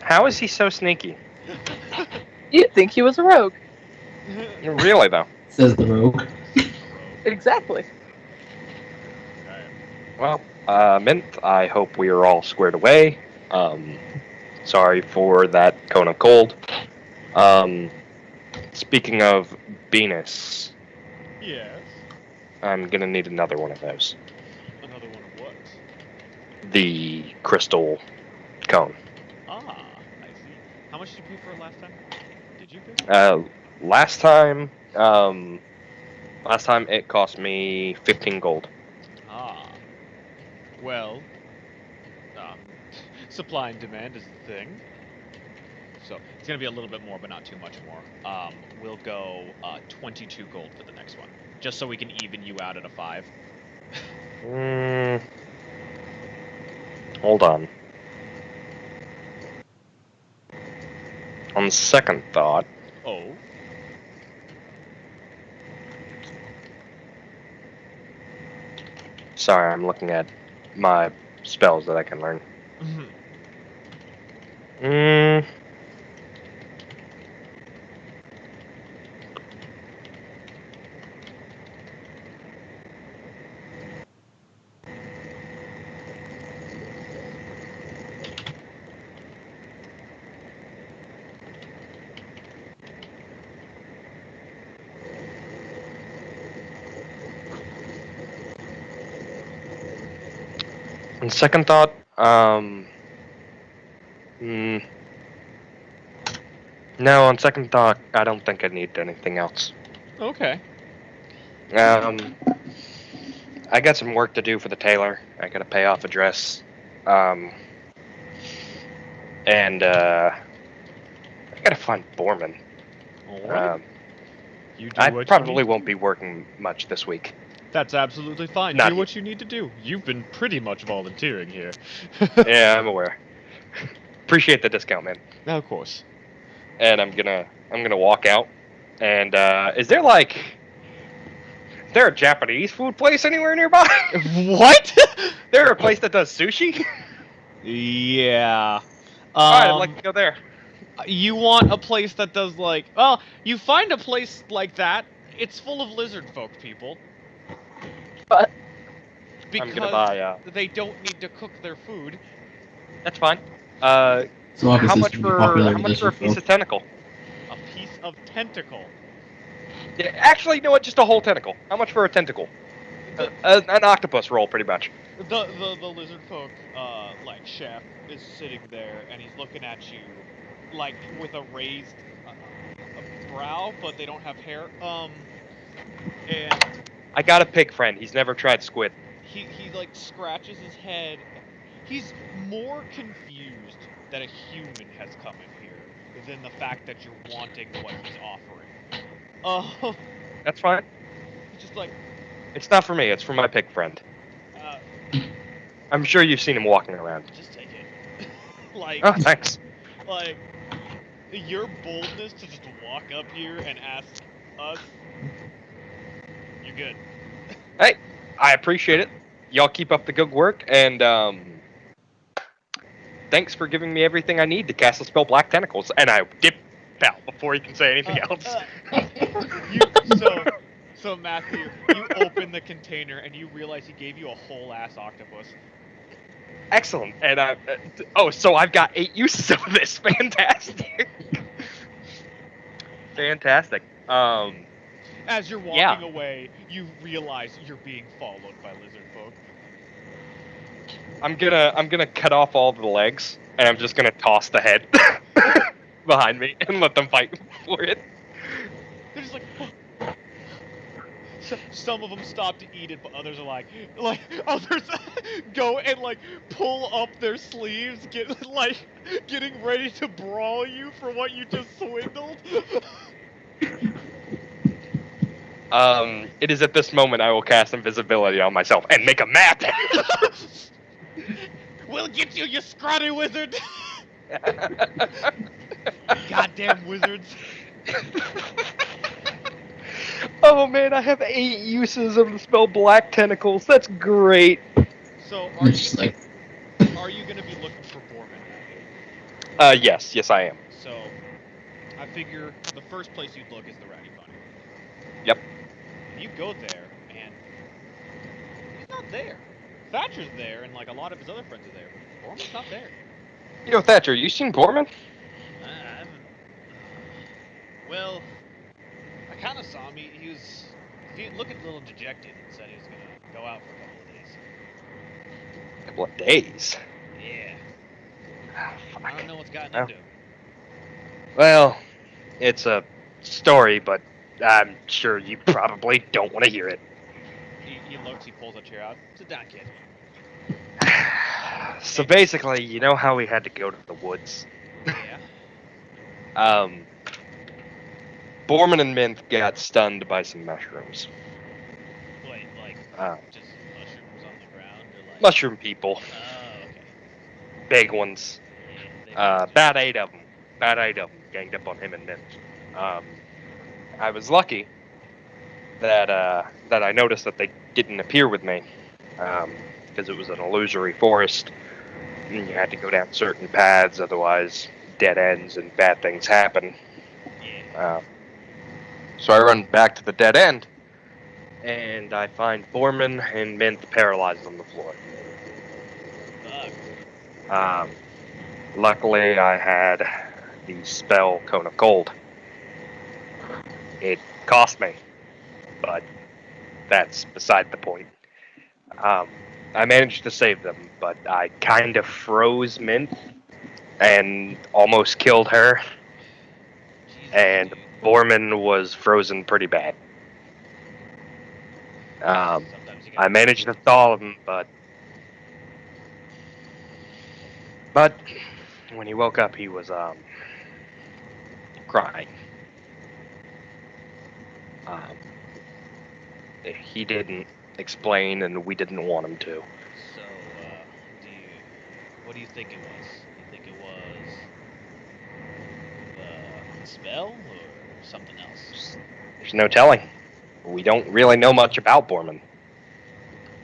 How is he so sneaky? You'd think he was a rogue. Really though. Says the rogue. Exactly. Well, Mint, I hope we are all squared away. Sorry for that cone of cold. Speaking of Venus, Yes. I'm gonna need another one of those. Another one of what? The crystal cone. Ah, I see. How much did you pay for it last time? Did you pay? Last time it cost me 15 gold. Ah. Well, supply and demand is the thing. So it's gonna be a little bit more, but not too much more. We'll go 22 gold for the next one, just so we can even you out at a 5. Hold on. On second thought, Oh. sorry, I'm looking at my spells that I can learn. On second thought, no, on second thought, I don't think I need anything else. Okay. I got some work to do for the tailor. I gotta pay off a dress. And I gotta find Boarmin. Alright. You do I what probably you need. won't be working much this week. That's absolutely fine. Not Do you. what you need to do. You've been pretty much volunteering here. Yeah, I'm aware. Appreciate the discount, man. Of course. And I'm gonna walk out. And is there a Japanese food place anywhere nearby? What? There a place that does sushi? Yeah. All right, I'd like to go there. You want a place that does like... Well, you find a place like that, it's full of lizard folk people. But Because I'm gonna buy. they don't need to cook their food. That's fine. So How obviously much it's gonna be popular for with a piece folk. of tentacle? A piece of tentacle. Yeah, actually, you know what? Just a whole tentacle. How much for a tentacle? An octopus roll, pretty much. The lizard folk, like, chef is sitting there, and he's looking at you, like, with a raised brow, but they don't have hair. And I got a pig friend. He's never tried squid. he like, scratches his head. He's more confused that a human has come in here than the fact that you're wanting what he's offering. Oh, That's fine. he's just like, It's not for me. It's for my pig friend. I'm sure you've seen him walking around. just take it. Like, Oh, thanks. like, your boldness to just walk up here and ask us, you're good. Hey, I appreciate it. Y'all keep up the good work, and thanks for giving me everything I need to cast the spell Black Tentacles. And I dip out before he can say anything else. So Matthew, you open the container and you realize he gave you a whole ass octopus. Excellent. And so I've got 8 uses of this. Fantastic. Fantastic. As you're walking away, you realize you're being followed by lizard folk. I'm gonna cut off all the legs, and I'm just gonna toss the head. behind me and let them fight for it. They're just like, some of them stop to eat it, but others are like others go and like pull up their sleeves, getting ready to brawl you for what you just swindled. It is at this moment I will cast invisibility on myself and make a map. We'll get you, you scrawny wizard! Goddamn wizards! Oh man, I have 8 uses of the spell Black Tentacles. That's great. So It's just like, are you gonna be looking for Boarmin? Yes, I am. So I figure the first place you'd look is the Ratty Bunny. Yep. And you go there, and he's not there. Thatcher's there, and like a lot of his other friends are there, but Boarmin's not there. Yo, Thatcher, you seen Boarmin? I haven't. Well, I kind of saw him. He was looking a little dejected and said he was gonna go out for a couple of days. A couple of days. Yeah. Ah, I fuck. don't know what's gotten Oh. into him. Well, it's a story, but I'm sure you probably don't want to hear it. He looks. He pulls a chair out. Sit down, kid. So basically, you know how we had to go to the woods? Yeah. Boarmin and Mint got stunned by some mushrooms. Wait, like Uh, just mushrooms on the ground, or like mushroom people. Oh, okay. Big ones. Yeah, they About 8 of them. About 8 of them ganged up on him and Mint. I was lucky that I noticed that they didn't appear with me, because it was an illusory forest, and you had to go down certain paths, otherwise dead ends and bad things happen. Yeah. So I run back to the dead end, and I find Boarmin and Mint paralyzed on the floor. Fuck. Luckily, I had the spell Cone of Cold. It cost me, but that's beside the point. I managed to save them, but I kind of froze Mint and almost killed her, Jesus, and dude. Boarmin was frozen pretty bad. Sometimes you I gotta- managed to thaw him, but when he woke up, he was crying. He didn't explain, and we didn't want him to. So, what do you think it was? You think it was the spell or something else? There's no telling. We don't really know much about Boarmin.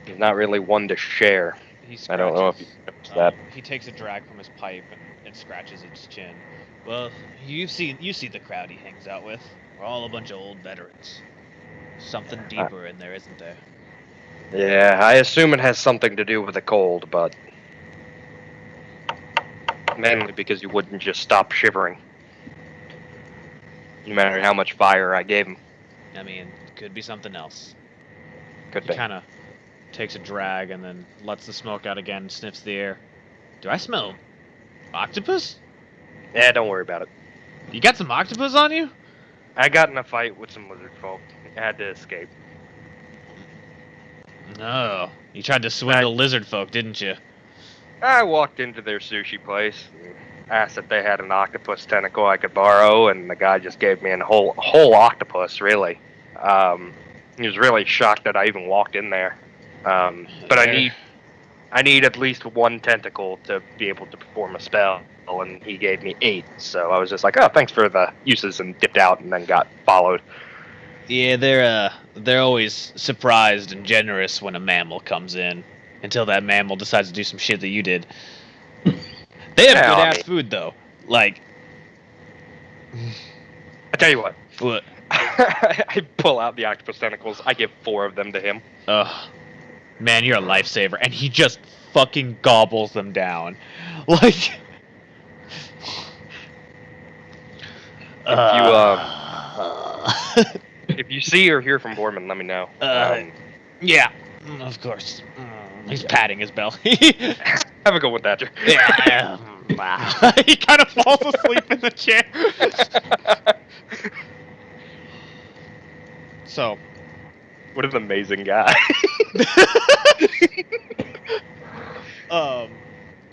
He's not really one to share. He I don't know if you scratches, noticed that. He takes a drag from his pipe and scratches its chin. Well, you see the crowd he hangs out with. We're all a bunch of old veterans. Something deeper in there, isn't there? Yeah, I assume it has something to do with the cold, but mainly because you wouldn't just stop shivering, no matter how much fire I gave him. I mean, could be something else. Could He be. kind of takes a drag and then lets the smoke out again, sniffs the air. Do I smell octopus? Yeah, don't worry about it. You got some octopus on you? I got in a fight with some lizard folk. I had to escape. No. You tried to swindle lizard folk, didn't you? I walked into their sushi place and asked if they had an octopus tentacle I could borrow, and the guy just gave me a whole octopus, really. He was really shocked that I even walked in there. But I need at least 1 tentacle to be able to perform a spell, and he gave me 8. So I was just like, oh, thanks for the uses, and dipped out, and then got followed. Yeah, they're always surprised and generous when a mammal comes in. Until that mammal decides to do some shit that you did. They have Yeah, good I ass mean- food though. Like, I tell you what, what? I pull out the octopus tentacles. I give 4 of them to him. Ugh. Man, you're a lifesaver. And he just fucking gobbles them down. Like... If you see or hear from Boarmin, let me know. Yeah, of course. He's patting his belly. Have a good one, Thatcher. Yeah. Wow. He kind of falls asleep in the chair. So, What an amazing guy.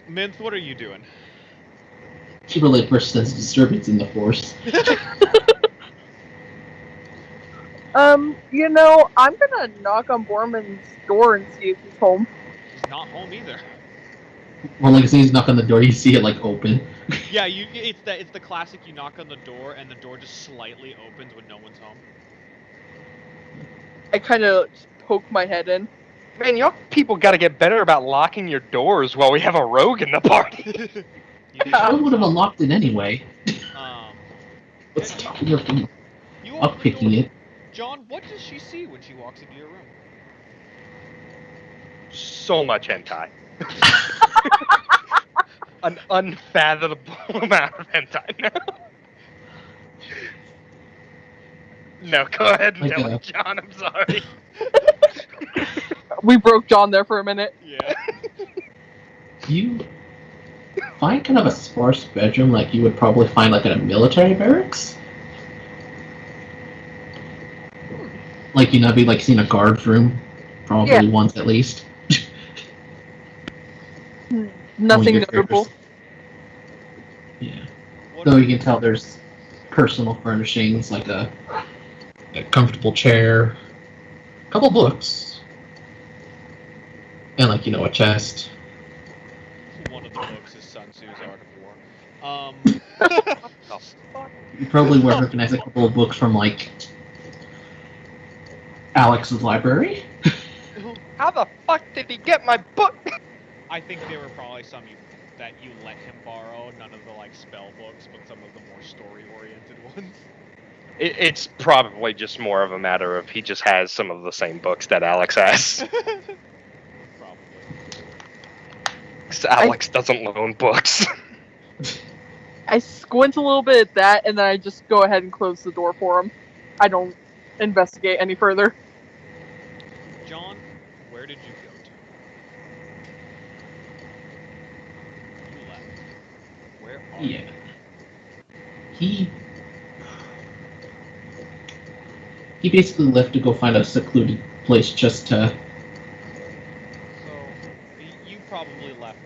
Minth, what are you doing? She really persistent disturbance in the force. I'm gonna knock on Boarmin's door and see if he's home. He's not home either. Well, like as soon as you knock on the door, you see it like open. Yeah, it's the classic. You knock on the door and the door just slightly opens when no one's home. I kind of poke my head in. Man, y'all people got to get better about locking your doors while we have a rogue in the party. I would have unlocked it anyway. What's and stopping her from you open the uppicking door. it? John, what does she see when she walks into your room? So much hentai. An unfathomable amount of hentai now. No, go ahead and Like tell a- me, John. I'm sorry. We broke John there for a minute. Yeah. You find kind of a sparse bedroom like you would probably find like in a military barracks. Like, you know, be like seeing a guard's room, probably Yeah. once at least. Nothing Your notable. characters- Yeah. What Though you can tell there's personal furnishings like a comfortable chair, a couple books, and like, you know, a chest. One of the books is Sun Tzu's Art of War. Oh, You probably would recognize a couple of books from like Alex's library. how the fuck did he get my book? I think there were probably some that you let him borrow. None of the like spell books, but some of the more story-oriented ones. It's probably just more of a matter of he just has some of the same books that Alex has. Probably. 'Cause Alex doesn't loan books. I squint a little bit at that, and then I just go ahead and close the door for him. I don't investigate any further. John, where did you go to? You left. Where are Yeah. you? He basically left to go find a secluded place just to. So you probably left,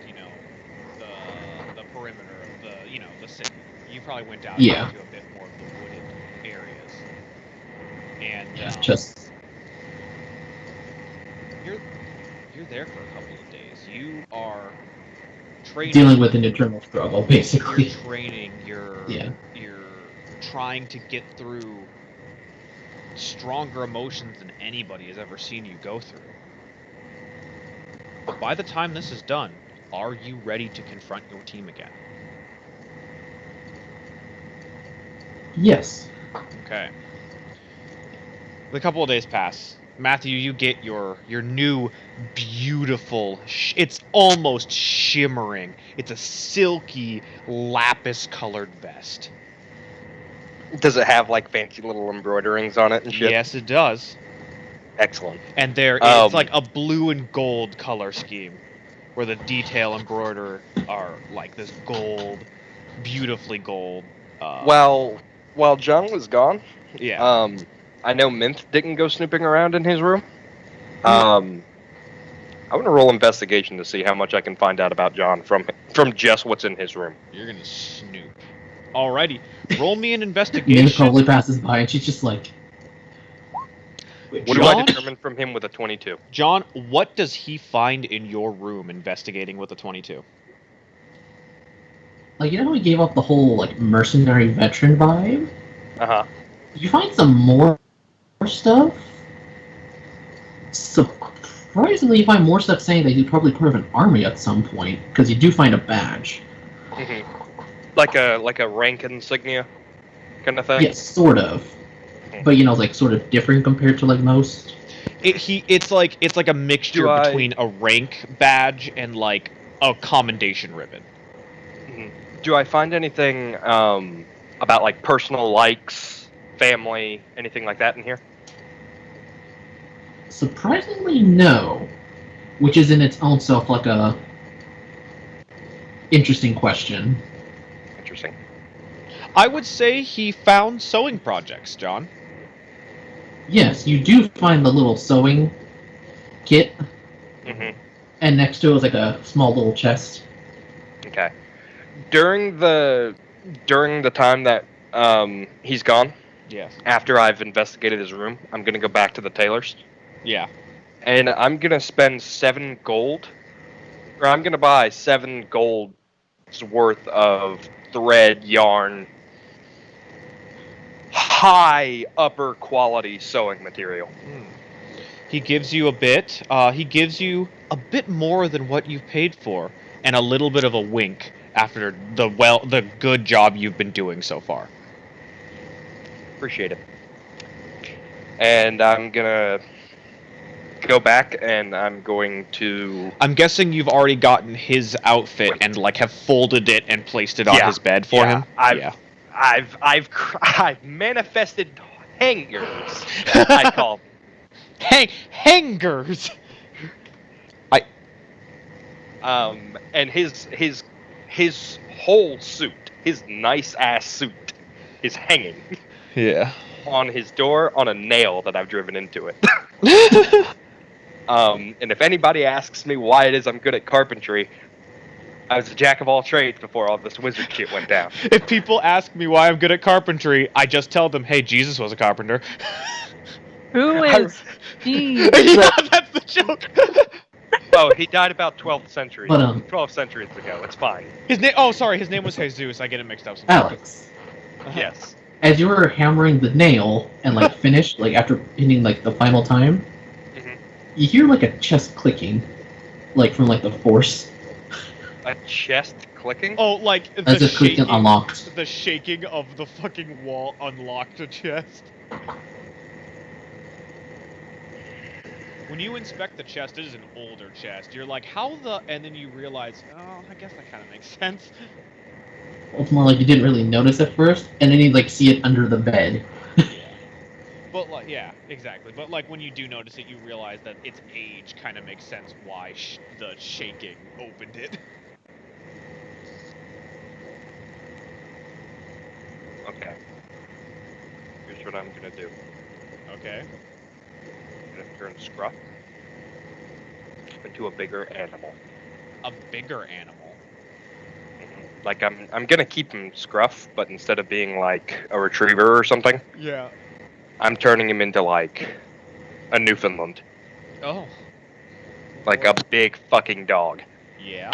the perimeter of the city. You probably went out Yeah. into a bit more of the wooded areas, and Just. you're there for a couple of days. You are training. Dealing with an internal struggle, You're basically. training. You're trying to get through stronger emotions than anybody has ever seen you go through. But by the time this is done, are you ready to confront your team again? Yes. Okay. A couple of days pass. Matthew, you get your new beautiful. It's almost shimmering. It's a silky lapis-colored vest. Does it have like fancy little embroiderings on it and shit? Yes, it does. Excellent. And it's like a blue and gold color scheme, where the detail embroider are like this gold, beautifully gold. While John was gone, Yeah. I know Mint didn't go snooping around in his room. I want to roll investigation to see how much I can find out about John from just what's in his room. You're gonna snoop. Alrighty, roll me an Min investigation. probably passes by and she's just like. What do John? I determine from him with a 22? John, what does he find in your room investigating with a 22? Like, you know how he gave off the whole, like, mercenary veteran vibe? Uh-huh. You find some more stuff? Surprisingly, you find more stuff saying that he's probably part of an army at some point, because you do find a badge. Mm-hmm. Like a rank insignia kind of thing? Yes, sort of. But, you know, like, sort of different compared to, like, most. It's like a mixture Do I- between a rank badge and like a commendation ribbon. Mhm. Do I find anything about like personal likes, family, anything like that in here? Surprisingly, no. Which is in its own self like a... interesting question. Interesting. I would say he found sewing projects, John. Yes, you do find the little sewing kit, Mm-hmm. and next to it was like a small little chest. Okay. During the time that he's gone, Yes. after I've investigated his room, I'm gonna go back to the tailor's, Yeah. and I'm gonna spend 7 gold, or I'm gonna buy 7 gold's worth of thread, yarn, high upper quality sewing material. He gives you a bit. He gives you a bit more than what you've paid for, and a little bit of a wink after the good job you've been doing so far. Appreciate it. And I'm gonna go back, and I'm going to. I'm guessing you've already gotten his outfit and like have folded it and placed it on Yeah, his bed for him. I've manifested hangers. I call them. Hangers. And his whole suit, his nice ass suit, is hanging Yeah. on his door on a nail that I've driven into it. And if anybody asks me why it is I'm good at carpentry, I was a jack of all trades before all this wizard shit went down. If people ask me why I'm good at carpentry, I just tell them, "Hey, Jesus was a carpenter." Who is Jesus? Yeah, that's the joke. Oh, he died about 12th century. But 12 centuries ago. It's fine. His name. Oh, sorry. His name was Jesus. I get it mixed up. Alex, Yes. as you were hammering the nail and like finished, like after hitting like the final time, Mhm. you hear like a chest clicking, like from like the force, A chest clicking? Oh, like as the if clicking shaking. unlocked. The shaking of the fucking wall unlocked a chest. When you inspect the chest, it is an older chest. You're like, how the... And then you realize, oh, I guess that kind of makes sense. It's more like you didn't really notice at first, and then you like see it under the bed. Yeah. But, like, yeah, exactly. But, like, when you do notice it, you realize that its age kind of makes sense why the shaking opened it. Okay. Here's what I'm gonna do. Okay. I'm gonna turn Scruff into a bigger animal. A bigger animal. Like I'm gonna keep him Scruff, but instead of being like a retriever or something, Yeah. I'm turning him into like a Newfoundland. Oh. Like a big fucking dog. Yeah.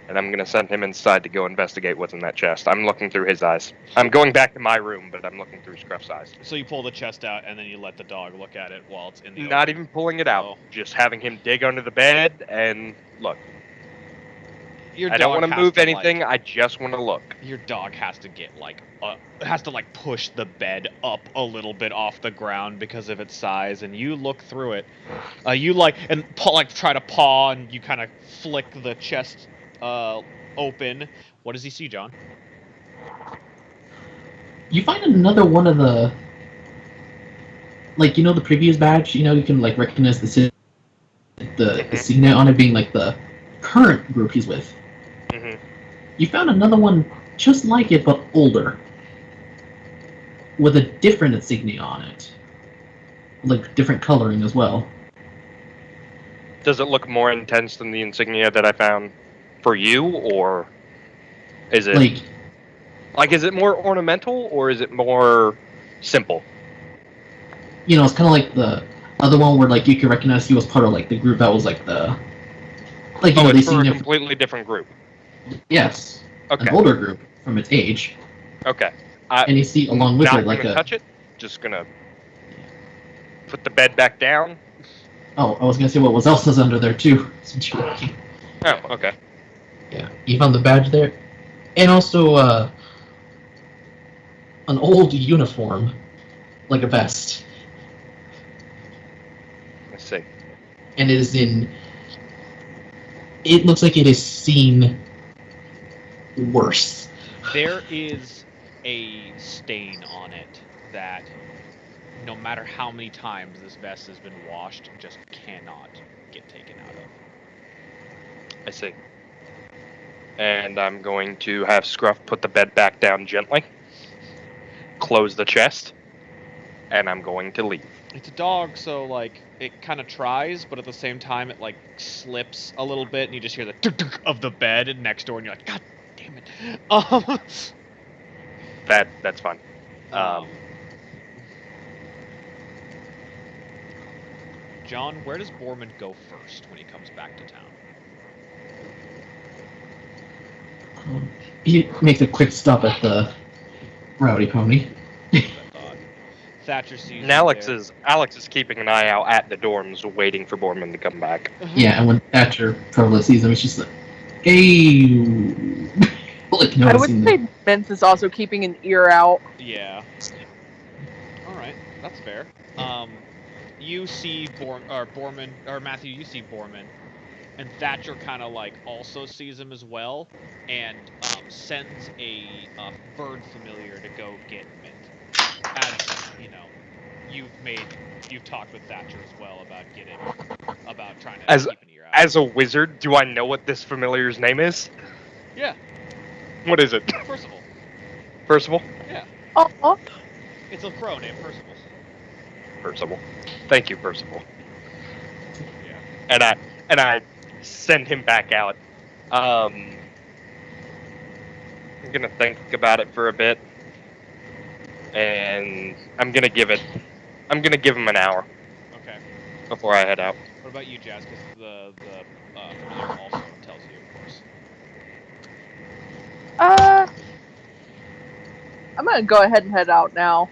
And I'm gonna send him inside to go investigate what's in that chest. I'm looking through his eyes. I'm going back to my room, but I'm looking through Scruff's eyes. So you pull the chest out, and then you let the dog look at it while it's in the Not open. even pulling it out. Oh. Just having him dig under the bed and look. Your I don't dog want to has move to, anything. like- I just want to look. Your dog has to get has to like push the bed up a little bit off the ground because of its size, and you look through it. You try to paw, and you kind of flick the chest open. What does he see, John? You find another one of the, like, you know, the previous badge. You know, you can like recognize the signet on it being like the current group he's with. hmm You found another one just like it, but older, with a different insignia on it, like different coloring as well. Does it look more intense than the insignia that I found for you, or is it Like, is it more ornamental or is it more simple? you know, it's kind of like the other one where like you can recognize he was part of like the group that was like the, like, you know, they It's for a seen it. completely different group. Yes, Okay. an older group from its age, Okay. and you see along with Not it like gonna a. touch it. Just gonna put the bed back down. Oh, I was gonna say what was else is under there too. Since you're looking. Oh, okay. Yeah, you found the badge there, and also an old uniform, like a vest, Let's see. and it is in. It looks like it is seen worse. There is a stain on it that, no matter how many times this vest has been washed, just cannot get taken out of. I see. And I'm going to have Scruff put the bed back down gently, close the chest, and I'm going to leave. It's a dog, so like it kind of tries, but at the same time it like slips a little bit, and you just hear the tuk-tuk of the bed next door, and you're like, God damn it. That's fine. John, where does Boarmin go first when he comes back to town? He makes a quick stop at the Rowdy Pony. I thought. Thatcher sees And you Alex is keeping an eye out at the dorms, waiting for Boarmin to come back. there. Yeah, and when Thatcher probably sees him, it's just like, hey, like I would noticing say them. Vince is also keeping an ear out. Yeah. Alright, that's fair. You see Boarmin, or Matthew, you see Boarmin, and Thatcher kind of like also sees him as well, and sends a bird familiar to go get Mint. As you know, you've talked with Thatcher as well about trying to keep an ear out. As a wizard, do I know what this familiar's name is? Yeah, What is it? Percival. Percival? Yeah, Oh, it's a crow named Percival. Percival. Thank you, Percival. Yeah. And I send him back out. I'm gonna think about it for a bit, and I'm gonna give him an hour Okay. before I head out. What about you, Jazz? Because the familiar also tells you, of course. I'm gonna go ahead and head out now.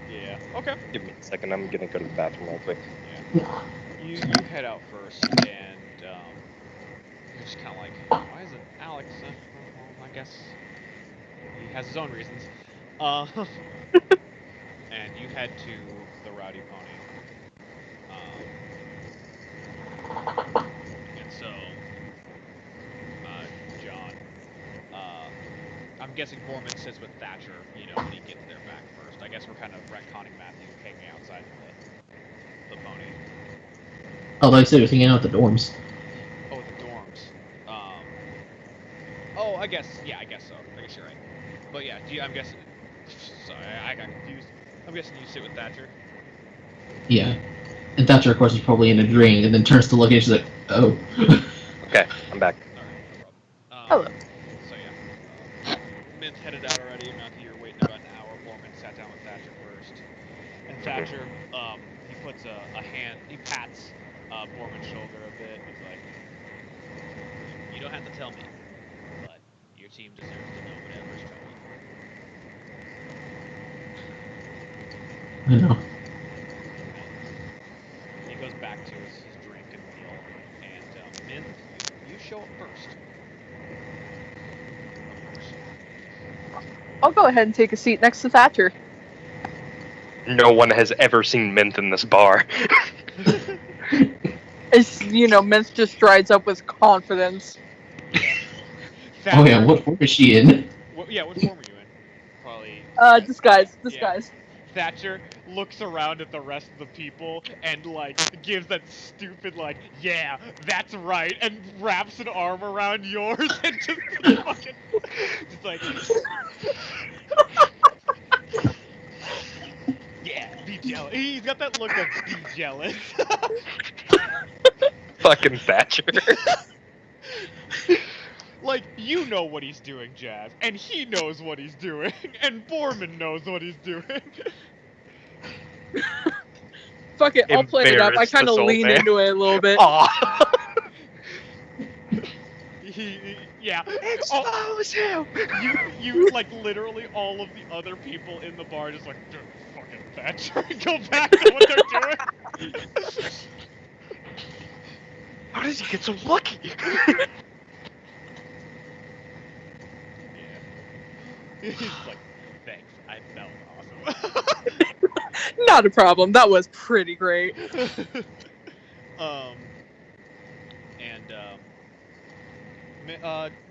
Yeah. Okay. Give me a second. I'm gonna go to the bathroom real quick. Yeah. You head out first, and you're just kind of like, why isn't Alex? Well, I guess he has his own reasons. And you head to the Rowdy Pony. And so, John, I'm guessing Boarmin sits with Thatcher, when he gets there back first. I guess we're kind of retconning Matthew hanging outside the pony. Oh, like I said, he was hanging out at the dorms. Oh, the dorms. I guess so. I guess you're right. But yeah, I'm guessing. Sorry, I got confused. I'm guessing you sit with Thatcher. Yeah. And Thatcher, of course, is probably in a drink, and then turns to look and she's like, oh. Okay, I'm back. Alright, no problem. Hello. So yeah. Mint's headed out already. Matthew, you're waiting about an hour. Boarmin sat down with Thatcher first. And Thatcher, he puts a hand, he pats Boarmin's shoulder a bit. He's like, you don't have to tell me, but your team deserves to know whatever's troubling. I know. He goes back to his drink and meal, and Mint, you show up first. Of course. I'll go ahead and take a seat next to Thatcher. No one has ever seen Mint in this bar. It's, Mint just strides up with confidence. Thatcher, Oh yeah, what form is she in? what form are you in? Probably. Disguise. Yeah. Thatcher looks around at the rest of the people and gives that stupid yeah, that's right, and wraps an arm around yours and just fucking just like yeah, be jealous. He's got that look of be jealous. Fucking Thatcher. You know what he's doing, Jazz, and he knows what he's doing, and Boarmin knows what he's doing. Fuck it, I'll play it up. I Embarrass kind of this old lean man. into it a little bit. Aw. Yeah. Expose him! You literally all of the other people in the bar just fucking Thatcher, go back to what they're doing. How does he get so lucky? Yeah. He's like, thanks, that was awesome. Not a problem. That was pretty great.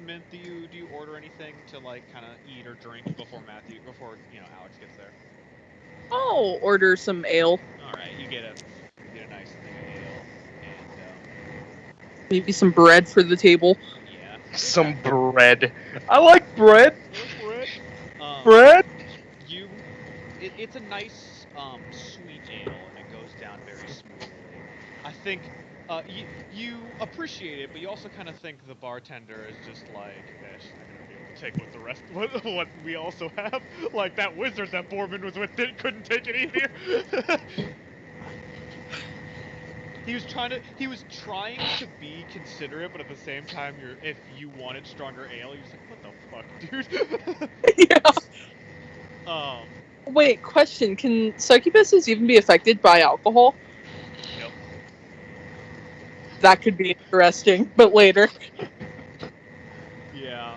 Mint, do you order anything to kind of eat or drink before Alex gets there? I'll order some ale. All right, you get a nice thing of ale, Maybe some bread for the table. Yeah. Some bread. I like bread. You like bread? Bread. It's a nice sweet ale, and it goes down very smoothly. I think you appreciate it, but you also kind of think the bartender is just like, she's not gonna be able to take what the rest what we also have. Like that wizard that Boarmin was with couldn't take it either. He was trying to be considerate, but at the same time, if you wanted stronger ale, you're just like, what the fuck, dude? Yeah. um, Wait, question. Can succubuses even be affected by alcohol? nope. That could be interesting, but later. Yeah,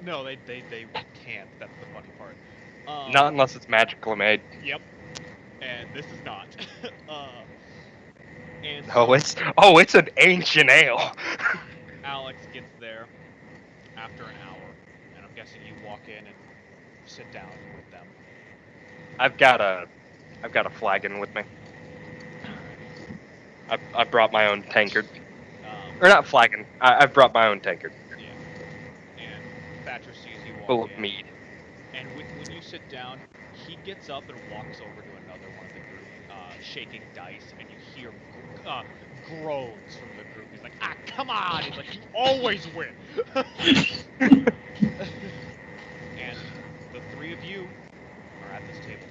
no, they can't. That's the funny part. Not unless it's magically made. Yep, and this is not. uh, and Oh, so it's an ancient ale. Alex gets there after an hour, and I'm guessing you walk in and sit down with them. I've got a flagon with me. Alrighty. I brought my own tankard, Um, or not flagon. I've brought my own tankard yeah, and Thatcher sees you full walk of in, mead. and when you sit down, he gets up and walks over to another one of the group, shaking dice, and you hear groans from the group. He's like, "Ah, come on!" He's like, "You always win." And the three of you are at this table.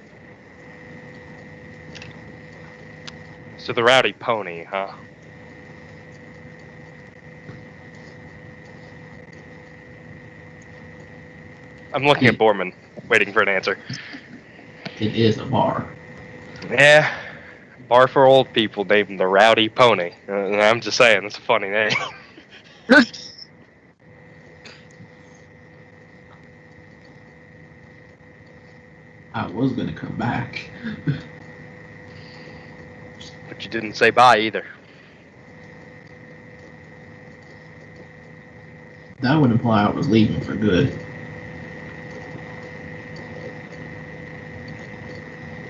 So the rowdy pony, huh? I'm looking at Boarmin, waiting for an answer. It is a bar. Yeah, bar for old people named the Rowdy Pony. I'm just saying, it's a funny name. I was gonna come back. But you didn't say bye either. That would imply I was leaving for good.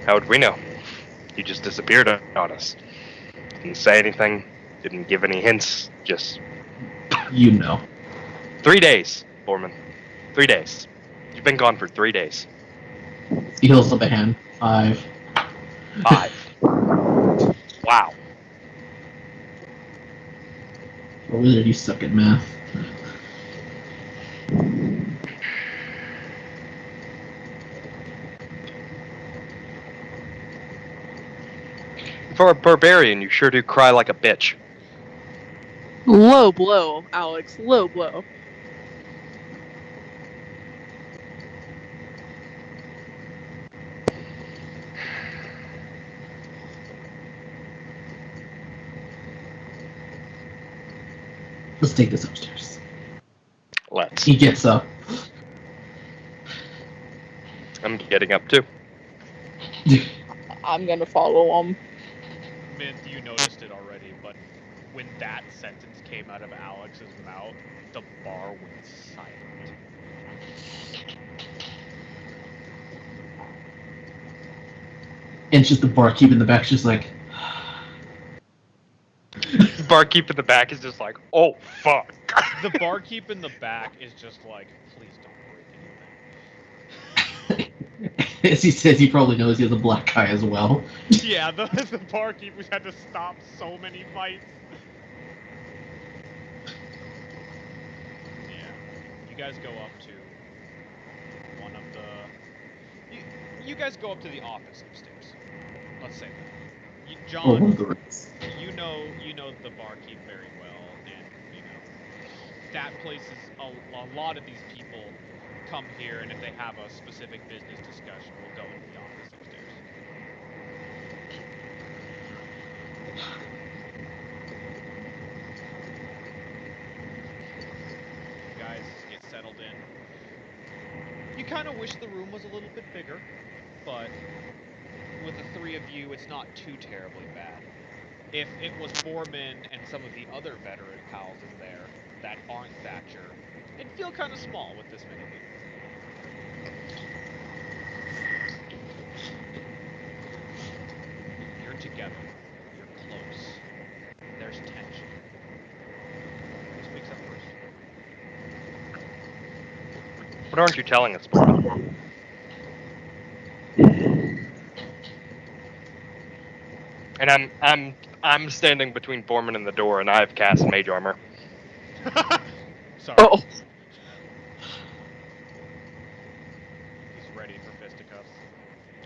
How would we know? You just disappeared on us. Didn't say anything, didn't give any hints, just You know. 3 days, Boarmin. 3 days. You've been gone for 3 days. He holds up a hand. 5. 5. Wow. For a wizard, you suck at math. For a barbarian, you sure do cry like a bitch. Low blow, Alex. Low blow. Let's take this upstairs. Let's. He gets up. I'm getting up too. I'm gonna follow him. Mint, you noticed it already, but when that sentence came out of Alex's mouth, the bar went silent. And it's just the barkeep in the back, just like, Barkeep in the back is just like, oh fuck. The barkeep in the back is just like, please don't break anything. as he says, he probably knows he has a black eye as well. Yeah, the barkeep who's had to stop so many fights. Yeah. You guys go up to one of the... You guys go up to the office upstairs. Let's say that. Or John, one of the rooms. you know the barkeep very well, and you know that place is a lot of these people come here, and if they have a specific business discussion, we'll go into the office upstairs. You guys get settled in. You kind of wish the room was a little bit bigger, but with the three of you, it's not too terribly bad. If it was Boarmin and some of the other veteran pals in there that aren't Thatcher, it'd feel kind of small with this many people. You're together. You're close. There's tension. What aren't you telling us, Boarmin? And I'm standing between Boarmin and the door, and I've cast Mage Armor. Sorry. Oh, He's ready for fisticuffs.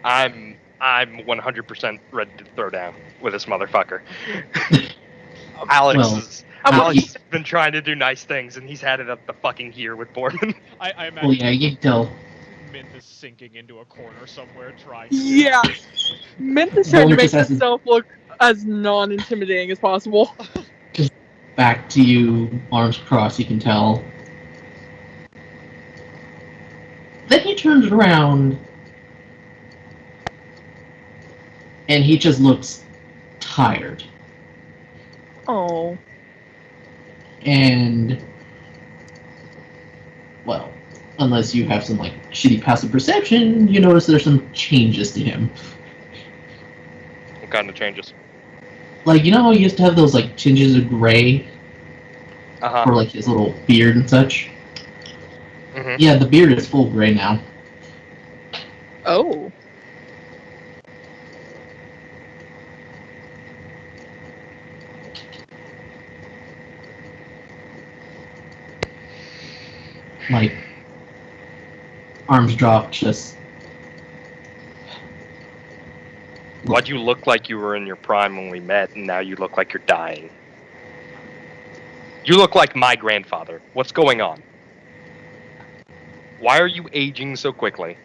I'm 100% ready to throw down with this motherfucker. Alex Well, is I'm Alex with has been trying to do nice things, and he's had it up the fucking here with Boarmin. I imagine well, yeah, you can tell. Mint is sinking into a corner somewhere trying. yeah. Mint is trying to Boarmin make just has to- himself look as non-intimidating as possible. Back to you, arms crossed, you can tell. Then he turns around, and he just looks tired. Oh. And, well, unless you have some, like, shitty passive perception, you notice there's some changes to him. What kind of changes? Like, you know how he used to have those, like, tinges of gray Uh-huh. for, like, his little beard and such? Mhm. Yeah, the beard is full gray now. Oh. Like, arms dropped, just... Why'd you look like you were in your prime when we met, and now you look like you're dying? You look like my grandfather. What's going on? Why are you aging so quickly?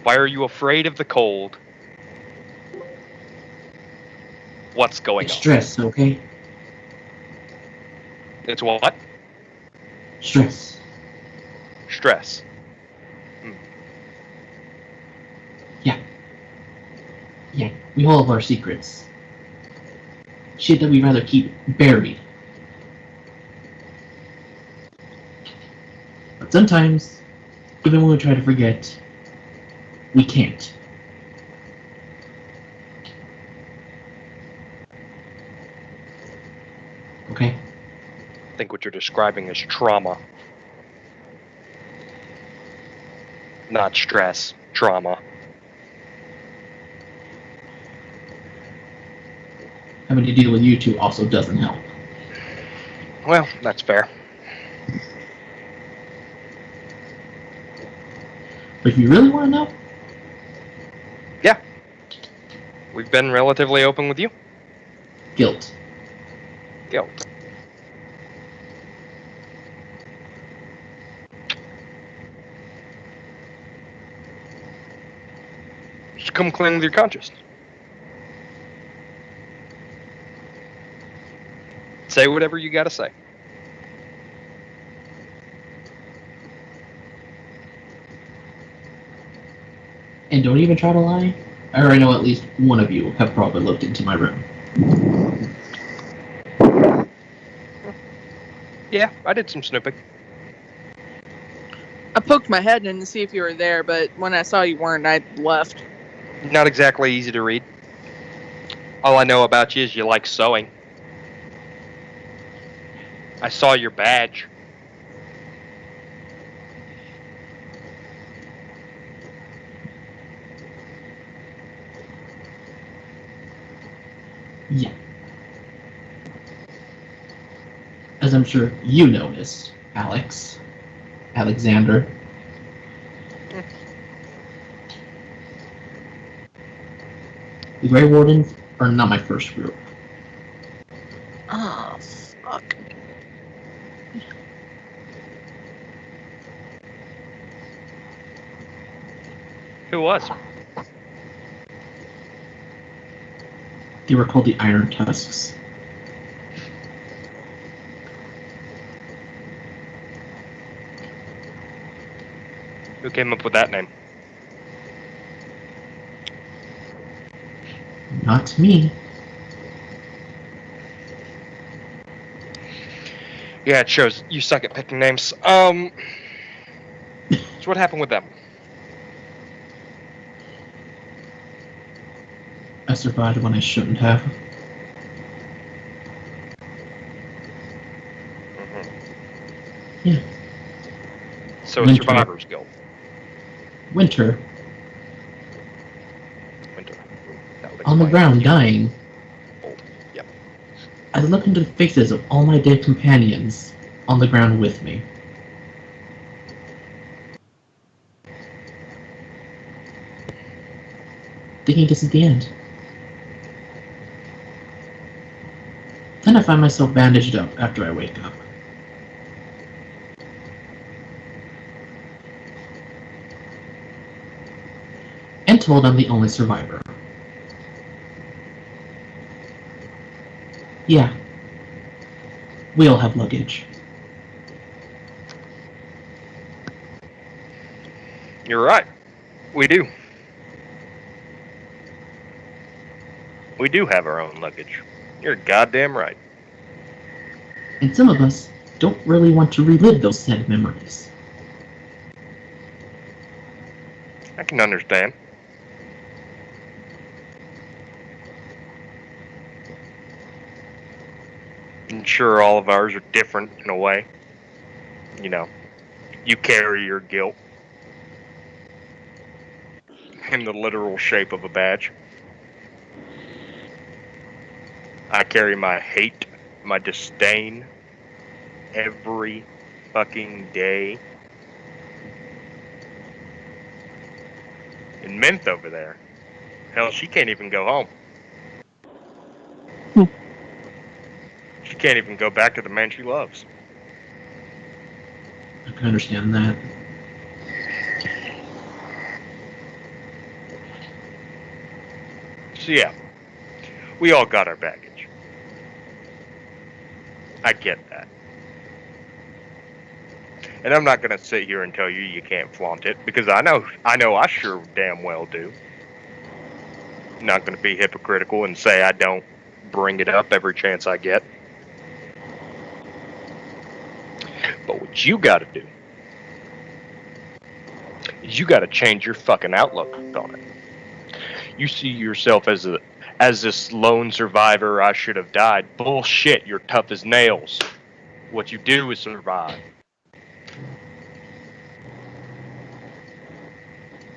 Why are you afraid of the cold? What's going It's on? stress, okay? It's what? Stress. Stress. Yeah, we all have our secrets. Shit that we'd rather keep buried. But sometimes, even when we try to forget, we can't. Okay? I think what you're describing is trauma. Not stress. Trauma. Having to deal with you two also doesn't help. Well, that's fair. But if you really want to know, We've been relatively open with you. guilt. Guilt. Just come clean with your conscience. Say whatever you gotta say. And don't even try to lie. I already know at least one of you have probably looked into my room. Yeah, I did some snooping. I poked my head in to see if you were there, but when I saw you weren't, I left. Not exactly easy to read. All I know about you is you like sewing. I saw your badge. Yeah. As I'm sure you noticed, Alex. Alexander. The Grey Wardens are not my first group. Oh, fuck. Who was? They were called the Iron Tusks. Who came up with that name? Not me. Yeah, it shows you suck at picking names. So what happened with them? I survived when I shouldn't have. Mm-hmm. Yeah. So a Winter. survivor's guild. Winter, Winter. That would on the explain ground, it. dying. Yep. I look into the faces of all my dead companions on the ground with me. Thinking this is the end. Then I find myself bandaged up after I wake up. And told I'm the only survivor. Yeah. We all have luggage. You're right. We do. We do have our own luggage. You're goddamn right. And some of us don't really want to relive those sad memories. I can understand. I'm sure all of ours are different in a way. You know, you carry your guilt in the literal shape of a badge. I carry my hate, my disdain every fucking day. And Mint over there, hell, she can't even go home. She can't even go back to the man she loves. I can understand that. So yeah, we all got our baggage. I get that. And I'm not gonna sit here and tell you you can't flaunt it, because I know I sure damn well do. I'm not gonna be hypocritical and say I don't bring it up every chance I get. But what you gotta do is you gotta change your fucking outlook on it. You see yourself as this lone survivor, I should have died. Bullshit, you're tough as nails. What you do is survive.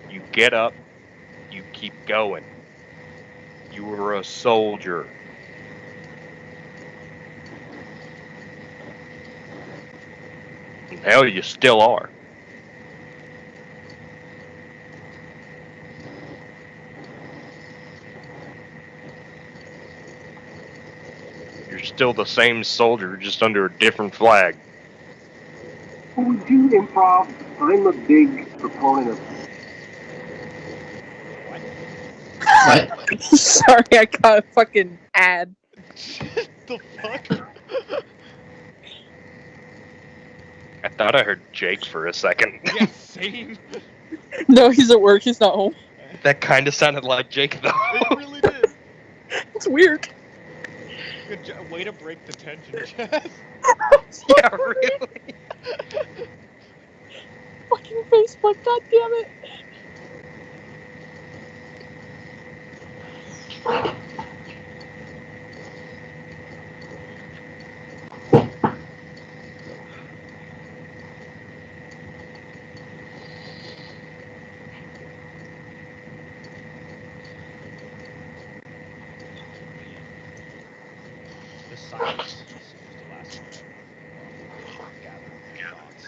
You get up, you keep going. You were a soldier. And hell, you still are. You're still the same soldier, just under a different flag. When we do improv, I'm a big proponent of What? Sorry, I got a fucking ad. The fuck? I thought I heard Jake for a second. Yeah, same. No, he's at work. He's not home. That kind of sounded like Jake, though. It really did. It's weird. Way to break the tension, Chaz. Yeah, really. Fucking Facebook. God damn it. The silence seems to last forever while we gather our thoughts.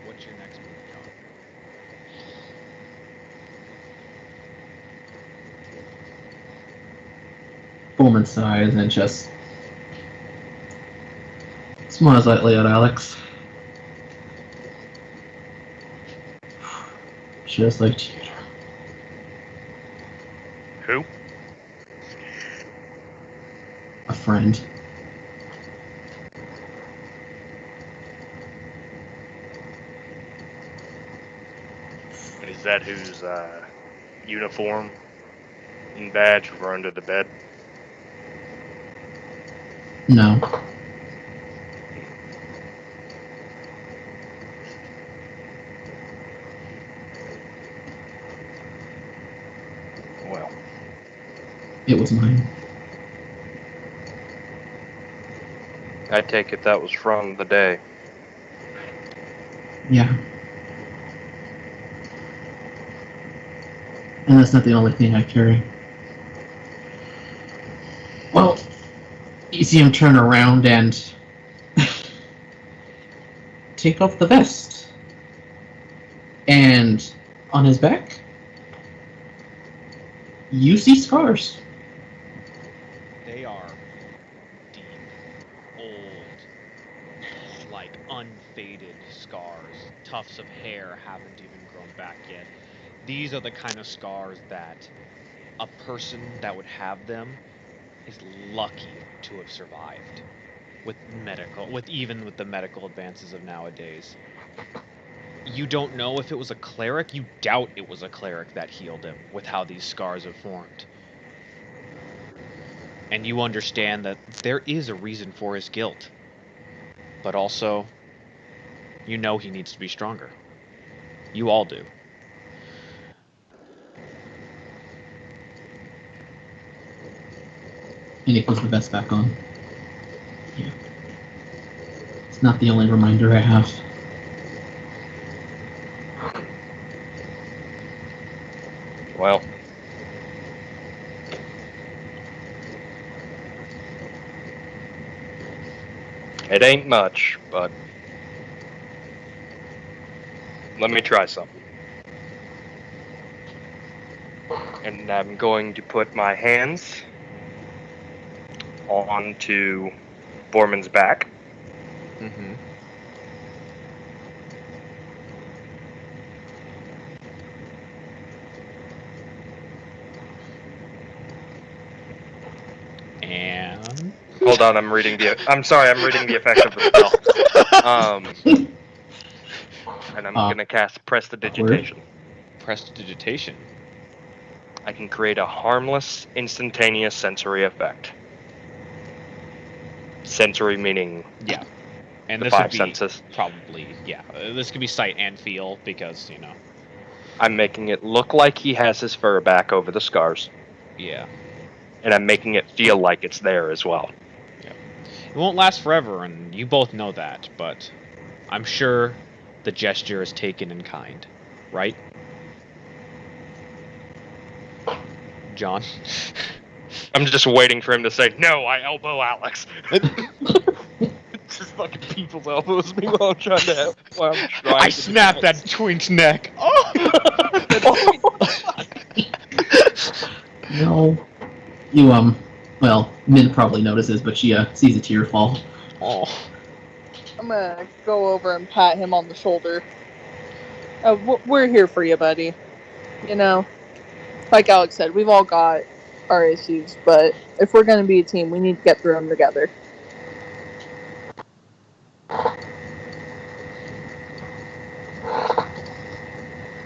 What's your next move, John? Boarmins sighs and just smiles lightly at Alex. Just like Cheetah. Who? A friend. And is that whose uniform and badge were under the bed? No. Well, It was mine. I take it that was from the day. Yeah. And that's not the only thing I carry. Well, you see him turn around and take off the vest. And on his back, you see scars. They are deep, old, like unfaded scars. Tufts of hair haven't even grown back yet. These are the kind of scars that a person that would have them is lucky to have survived with even with the medical advances of nowadays. You don't know if it was a cleric. You doubt it was a cleric that healed him with how these scars have formed. And you understand that there is a reason for his guilt. But also, you know he needs to be stronger. You all do. And he puts the vest back on. Yeah. It's not the only reminder I have. Well. It ain't much, but let me try something. And I'm going to put my hands onto Boarmin's back. Mm-hmm. And Hold on, I'm reading the effect of the spell. And I'm gonna cast Prestidigitation. Prestidigitation. I can create a harmless, instantaneous sensory effect. Sensory meaning Yeah. And the this would five be senses. probably, yeah. This could be sight and feel because, you know. I'm making it look like he has his fur back over the scars. Yeah. And I'm making it feel like it's there as well. Yeah. It won't last forever, and you both know that, but I'm sure the gesture is taken in kind, right? John? I'm just waiting for him to say, "No, I elbow Alex." Just fucking people's elbows me while I'm trying to help. While I'm trying I to snapped that defense. twink's neck. Oh! No. You, well, Min probably notices, but she, sees a tear fall. Oh. I'm gonna go over and pat him on the shoulder. We're here for you, buddy. You know, like Alex said, we've all got our issues, but if we're gonna be a team, we need to get through them together.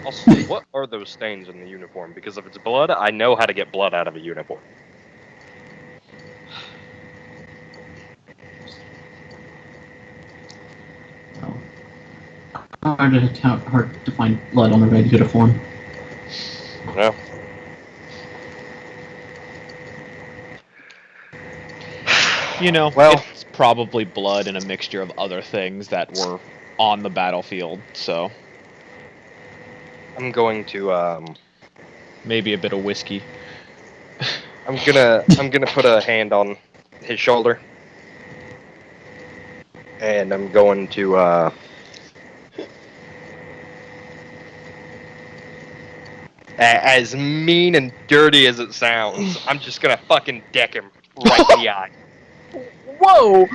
Also, what are those stains in the uniform? Because if it's blood, I know how to get blood out of a uniform. Hard to find blood on a red uniform. No. You know, Well, it's probably blood and a mixture of other things that were on the battlefield, so I'm going to maybe a bit of whiskey. I'm gonna put a hand on his shoulder. And I'm going to as mean and dirty as it sounds, I'm just gonna fucking deck him right in the eye. Whoa!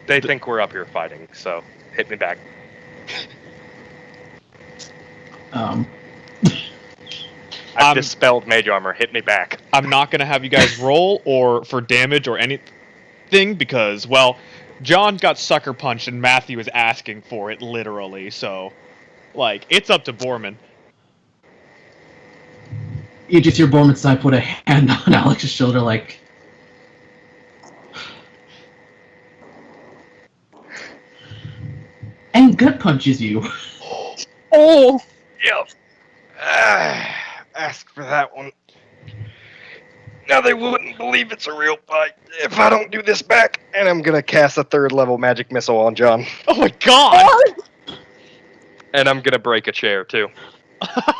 They think we're up here fighting, so hit me back. I've dispelled mage armor. Hit me back. I'm not gonna have you guys roll or for damage or anything because, well, John got sucker punched and Matthew is asking for it literally. So, like, it's up to Boarmin. You just hear Boarmin side put a hand on Alex's shoulder, like. And gut punches you. Oh! Yep. Ask for that one. Now they wouldn't believe it's a real fight if I don't do this back. And I'm gonna cast a 3rd level magic missile on John. Oh my god! And I'm gonna break a chair too.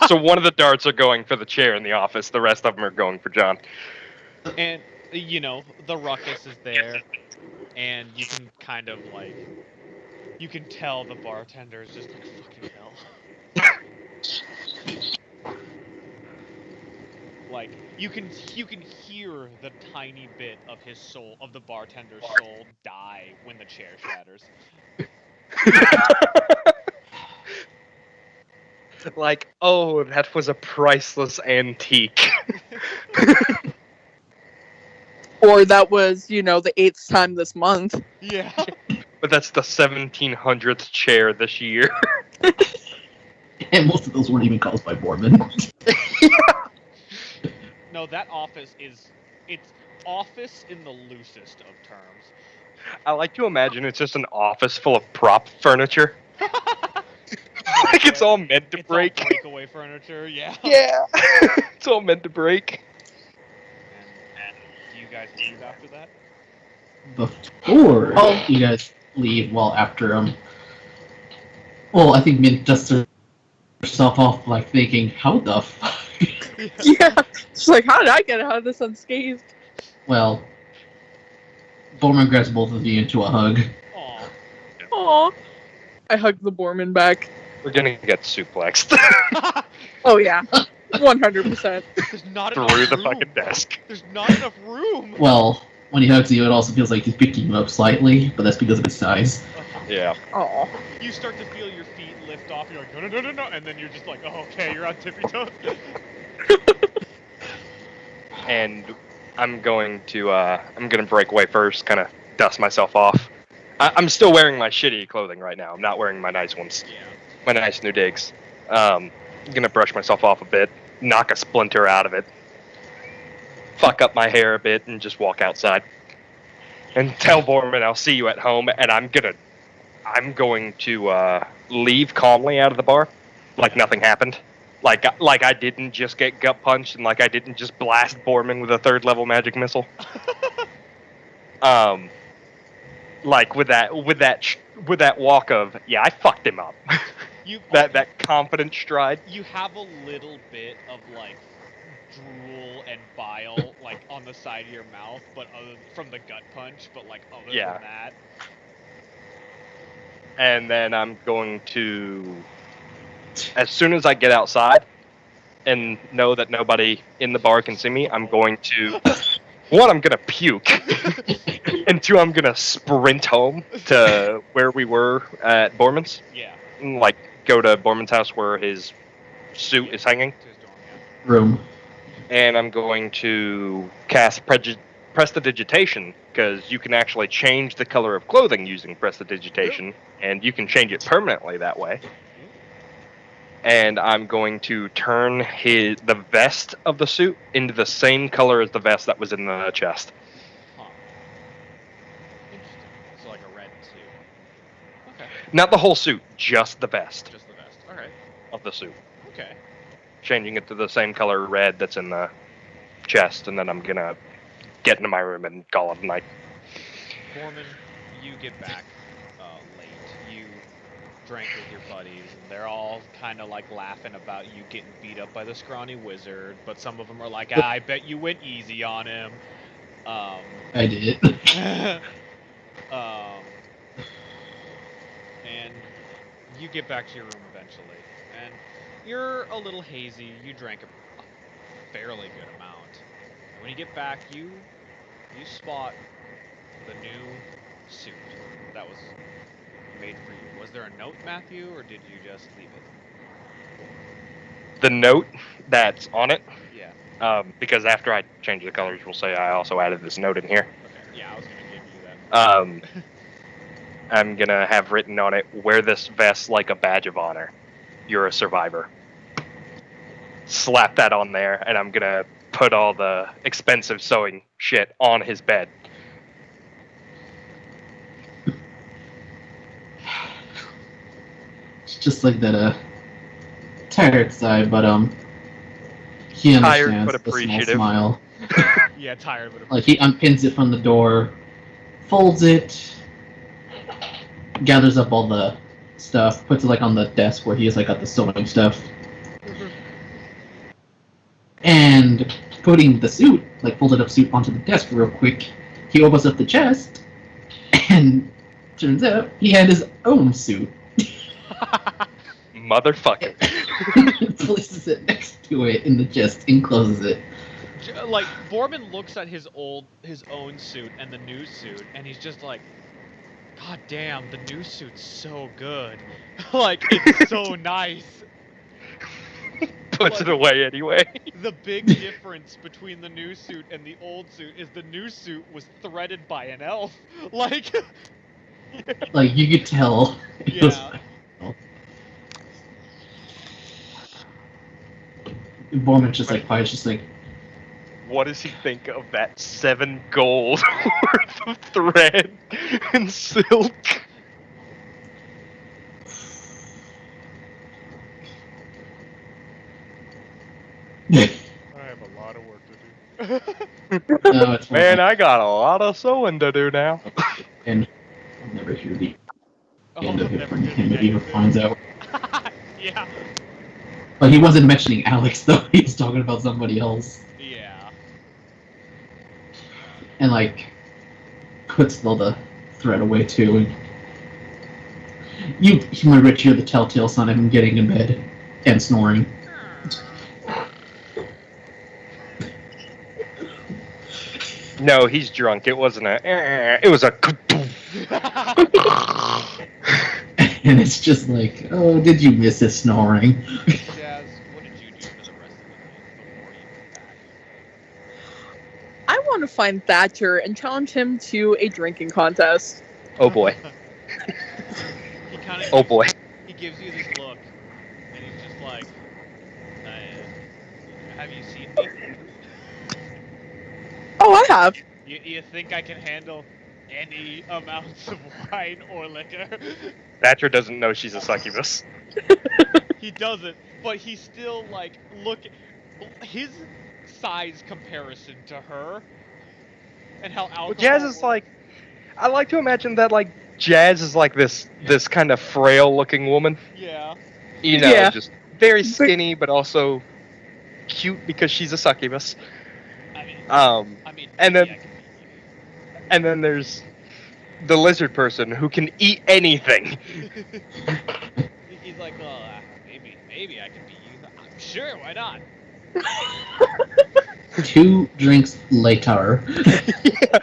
So one of the darts are going for the chair in the office. The rest of them are going for John. And, you know, the ruckus is there, and you can kind of, like, you can tell the bartender is just like, fucking hell. Like, you can hear the tiny bit of his soul, of the bartender's soul, die when the chair shatters. Like, oh, that was a priceless antique. Or that was, you know, the 8th time this month. Yeah. But that's the 1700th chair this year. And most of those weren't even caused by Boarmins. No, that office is, it's office in the loosest of terms. I like to imagine it's just an office full of prop furniture. Like it's all meant to It's break. all breakaway furniture, yeah. Yeah. It's all meant to break. And do you guys leave after that? Before you guys leave, well, after well, I think Mint dusts herself off, like thinking, "How the fuck?" Yeah. She's like, how did I get out of this unscathed? Well, Boarmin grabs both of you into a hug. Aw. Aw. I hugged the Boarmin back. We're gonna get suplexed Oh, yeah. 100%. There's not enough through the room. fucking desk. There's not enough room. Well, when he hugs you, it also feels like he's picking you up slightly, but that's because of his size. Yeah. Aw. You start to feel your feet lift off. You're like, no, no, no, no, no, and then you're just like, oh, okay, you're on tippy toes. And I'm gonna break away first, kind of dust myself off. I'm still wearing my shitty clothing right now. I'm not wearing my nice ones. Yeah. My nice new digs. I'm gonna brush myself off a bit, knock a splinter out of it, fuck up my hair a bit, and just walk outside. And tell Boarmin I'll see you at home, and I'm going to leave calmly out of the bar, like nothing happened. Like I didn't just get gut punched, and like I didn't just blast Boarmin with a 3rd level magic missile. Like with that walk of, yeah, I fucked him up. that confident stride. You have a little bit of like drool and bile like on the side of your mouth, but from the gut punch. But like other Yeah. than that, And then I'm going to, as soon as I get outside and know that nobody in the bar can see me, I'm going to, one, I'm going to puke, and 2, I'm going to sprint home to where we were at Boarmin's, yeah. and, like, go to Boarmin's house where his suit is hanging, To his dorm, yeah. Room. and I'm going to cast Prestidigitation, because you can actually change the color of clothing using Prestidigitation, and you can change it permanently that way. And I'm going to turn the vest of the suit into the same color as the vest that was in the chest. Huh. Interesting. So like a red suit. Okay. Not the whole suit, just the vest Just the vest. All right. of the suit. Okay. Changing it to the same color red that's in the chest, and then I'm gonna get into my room and call it a night. Boarmin, you get back late. You drank with your buddies, and they're all kind of like laughing about you getting beat up by the scrawny wizard, but some of them are like, I bet you went easy on him. I did. And you get back to your room eventually, and you're a little hazy. You drank a fairly good amount. And when you get back, you spot the new suit that was made for you. Was there a note, Matthew, or did you just leave it? The note that's on it, Yeah. because after I change the colors, we'll say I also added this note in here. Okay. Yeah, I was gonna give you that. I'm gonna have written on it, wear this vest like a badge of honor. You're a survivor. Slap that on there, and I'm gonna put all the expensive sewing shit on his bed. It's just like that, tired side, but he Tired, understands but the small appreciative. smile. Yeah, tired but Like, he unpins it from the door, folds it, gathers up all the stuff, puts it, like, on the desk where he has, like, got the sewing stuff. And putting the suit, like, folded up suit onto the desk real quick, he opens up the chest, and turns out he had his own suit. Motherfucker. Places it next to it in the chest and closes it. Like, Boarmin looks at his own suit and the new suit, and he's just like, God damn, the new suit's so good. Like, it's so nice. Puts it away anyway. The big difference between the new suit and the old suit is the new suit was threaded by an elf. Like, Like, you could tell. It was yeah. Bournemouth just like Pye's just like, What does he think of that 7 gold worth of thread and silk? I have a lot of work to do. no, it's Man, fine. I got a lot of sewing to do now. And I'll never hear the Oh, end of it never from hear him the if he end ever of it. finds out. Yeah. But he wasn't mentioning Alex though, he was talking about somebody else. Yeah. And like puts all the thread away too, and you might hear the telltale sign of him getting in bed and snoring. No, he's drunk. It wasn't a. It was a. And it's just like, oh, did you miss his snoring? Jazz, what did you do for the rest of the night before you went back? I want to find Thatcher and challenge him to a drinking contest. Oh boy. He kind of. Oh boy. He gives you this look, and he's just like, "Have you seen me? Oh, I have. You think I can handle any amounts of wine or liquor?" Thatcher doesn't know she's a succubus. He doesn't, but he's still like, look, his size comparison to her, and how alcohol. Well, Jazz is like. I like to imagine that like Jazz is like this kind of frail looking woman. Yeah. You know, Yeah. just very skinny, but also cute because she's a succubus. I mean, And maybe then- I can beat And then there's the lizard person who can eat anything. you. He's like, well, maybe I can beat you. I'm sure, why not? 2 drinks later. Yeah.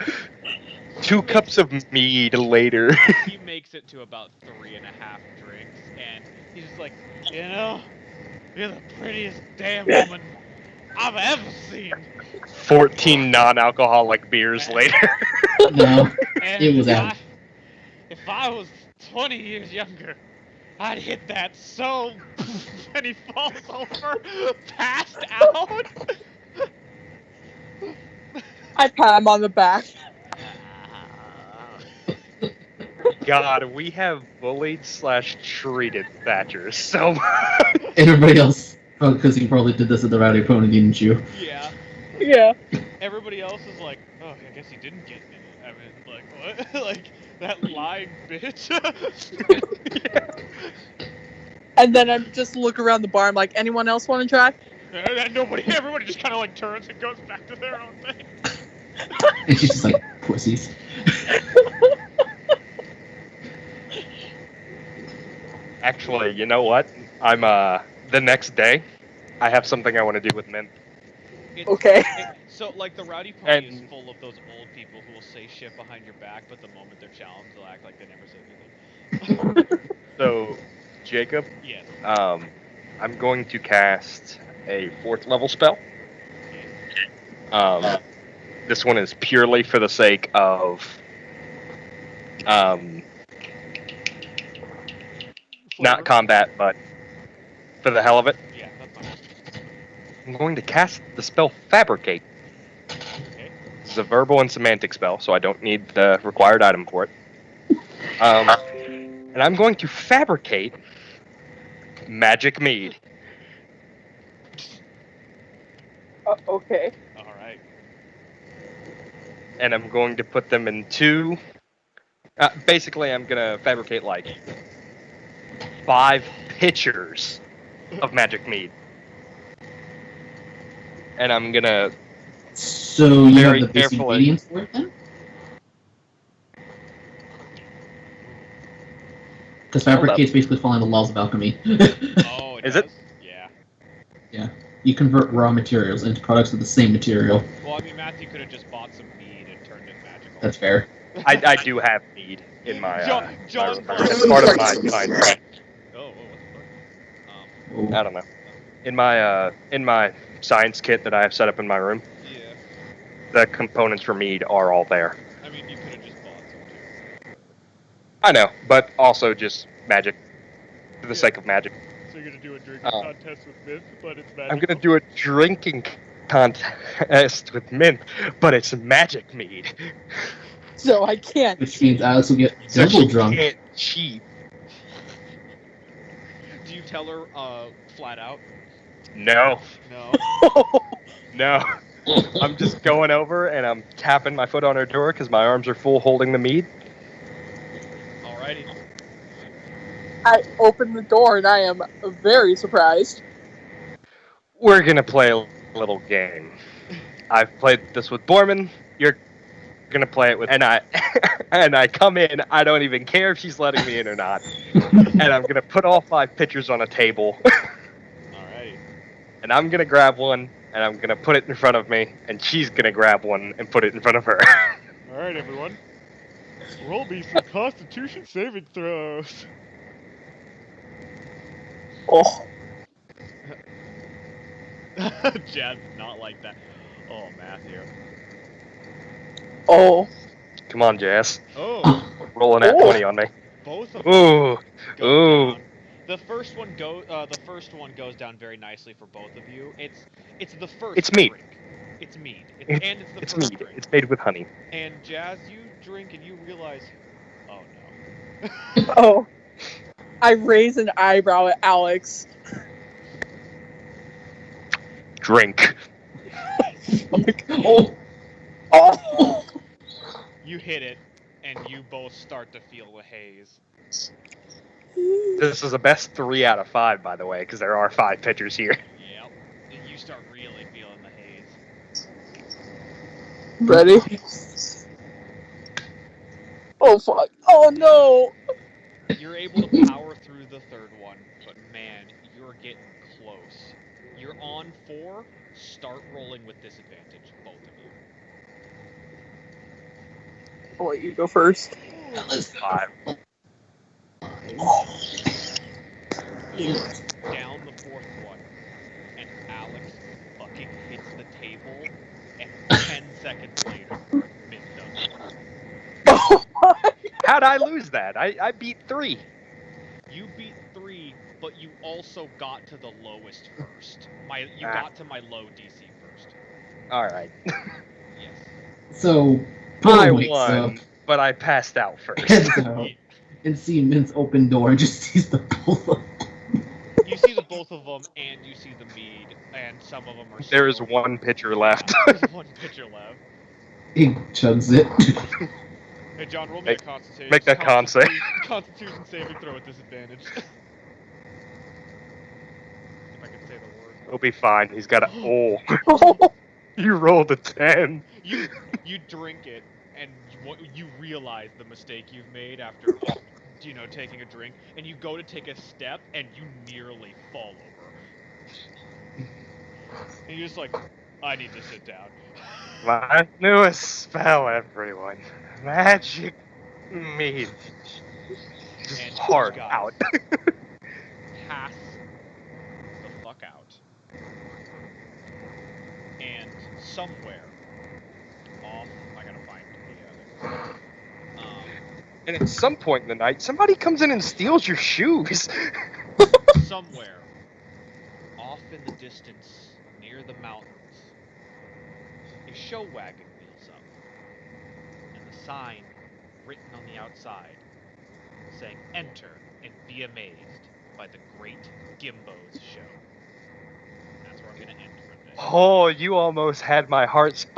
2 cups of mead later. He makes it to about 3.5 drinks, and he's just like, you know, you're the prettiest damn woman I've ever seen. 14 non-alcoholic beers later. No, And it was out. if I was 20 years younger, I'd hit that so, and he falls over, passed out. I pat him on the back. God, we have bullied / treated Thatcher so much. Everybody else, because you probably did this at the Rowdy Pony, didn't you? Yeah. Yeah. Everybody else is like, oh, I guess he didn't get in it. I mean, like, what? Like, that lying bitch? And then I just look around the bar. I'm like, anyone else want to try? And everybody just kind of like turns and goes back to their own thing. And she's just like, pussies. Actually, you know what? I'm the next day, I have something I want to do with Mint. Okay. So, like, the Rowdy Pony is And- full of those old people who will say shit behind your back, but the moment they're challenged, they'll act like they never said anything. So, Jacob, Yes. I'm going to cast a 4th level spell. This one is purely for the sake of not combat, but for the hell of it. Yeah, that's fine. I'm going to cast the spell Fabricate. Okay. This is a verbal and semantic spell, so I don't need the required item for it. And I'm going to fabricate magic mead. Okay. Alright. and I'm going to put them in two. Basically, I'm gonna fabricate like 5 pitchers of magic mead, and I'm gonna So you Very have the basic carefully. ingredients for it then? Because fabricate's basically following the laws of alchemy. Oh, it Is does? it? Yeah. You convert raw materials into products of the same material. Well, I mean, Matthew could have just bought some mead and turned it magical. That's fair. I do have mead in my John my room. bought- It's part of my science. Oh, what the fuck? Oh. I don't know. In my science kit that I have set up in my room, Yeah. the components for mead are all there. I mean, you could have just bought some too. I know, but also just magic, for the sake of magic. So you're gonna do a drinking Oh. contest with Myth, but it's magical. I'm gonna do a drinking contest with mint, but it's magic mead. So I can't. Which means Alex will get So double she drunk. can't cheat. Do you tell her flat out? No, No. no. I'm just going over and I'm tapping my foot on her door because my arms are full holding the mead. Alrighty. I open the door and I am very surprised. We're gonna play a little game. I've played this with Boarmin. You're gonna play it with, and I come in. I don't even care if she's letting me in or not. And I'm gonna put all 5 pitchers on a table, Alrighty. and I'm gonna grab one, and I'm gonna put it in front of me, and she's gonna grab one and put it in front of her. Alright, everyone. Roll me some Constitution saving throws. Oh, Jazz did not like that. Oh, Matthew. oh. Come on, Jazz. Oh, Rolling at Ooh. 20 on me. both of them Ooh, go ooh. down. The first one goes down very nicely for both of you. It's the first It's mead. drink. It's mead. It's- And it's the It's first mead. drink. It's made with honey. And Jazz, you drink and you realize, oh no. Oh. I raise an eyebrow at Alex. Drink. Oh, Oh. You hit it, and you both start to feel the haze. This is a best 3 out of 5, by the way, because there are 5 pitchers here. Yep. And you start really feeling the haze. Ready? Oh fuck. Oh no. You're able to power through the third one, but man, you're getting close. You're on 4. Start rolling with disadvantage, both of you. I'll let you go first. 5. Down the 4th one, and Alex fucking hits the table, and 10 seconds later, Mint does it. Oh my. How'd I lose that? I beat 3. You beat 3, but you also got to the lowest first. You Ah. got to my low DC first. Alright. Yes. so I Paul wakes won, up, but I passed out first. heads out, and see Mint's open door and just sees the both of them. You see the both of them, and you see the mead, and some of them are. There is still- 1 pitcher left. Yeah, there's 1 pitcher left. He chugs it. Hey John, roll me Make- a Constitution. make that con save. Constitution saving throw at disadvantage. If I can say the word. He'll be fine. He's got a. Oh, Oh. you rolled a 10. You drink it, and you realize the mistake you've made after, taking a drink, and you go to take a step, and you nearly fall over. And you're just like, I need to sit down. My newest spell, everyone. Magic mead. Just And hard guys, out. Pass the fuck out. And somewhere off, I gotta find the other. And at some point in the night, somebody comes in and steals your shoes. Somewhere off in the distance, near the mountains, a show wagon wheels up, and the sign written on the outside saying, "Enter and be amazed by the Great Gimbo's Show." And that's where I'm gonna end for today. Oh, you almost had my heart spun.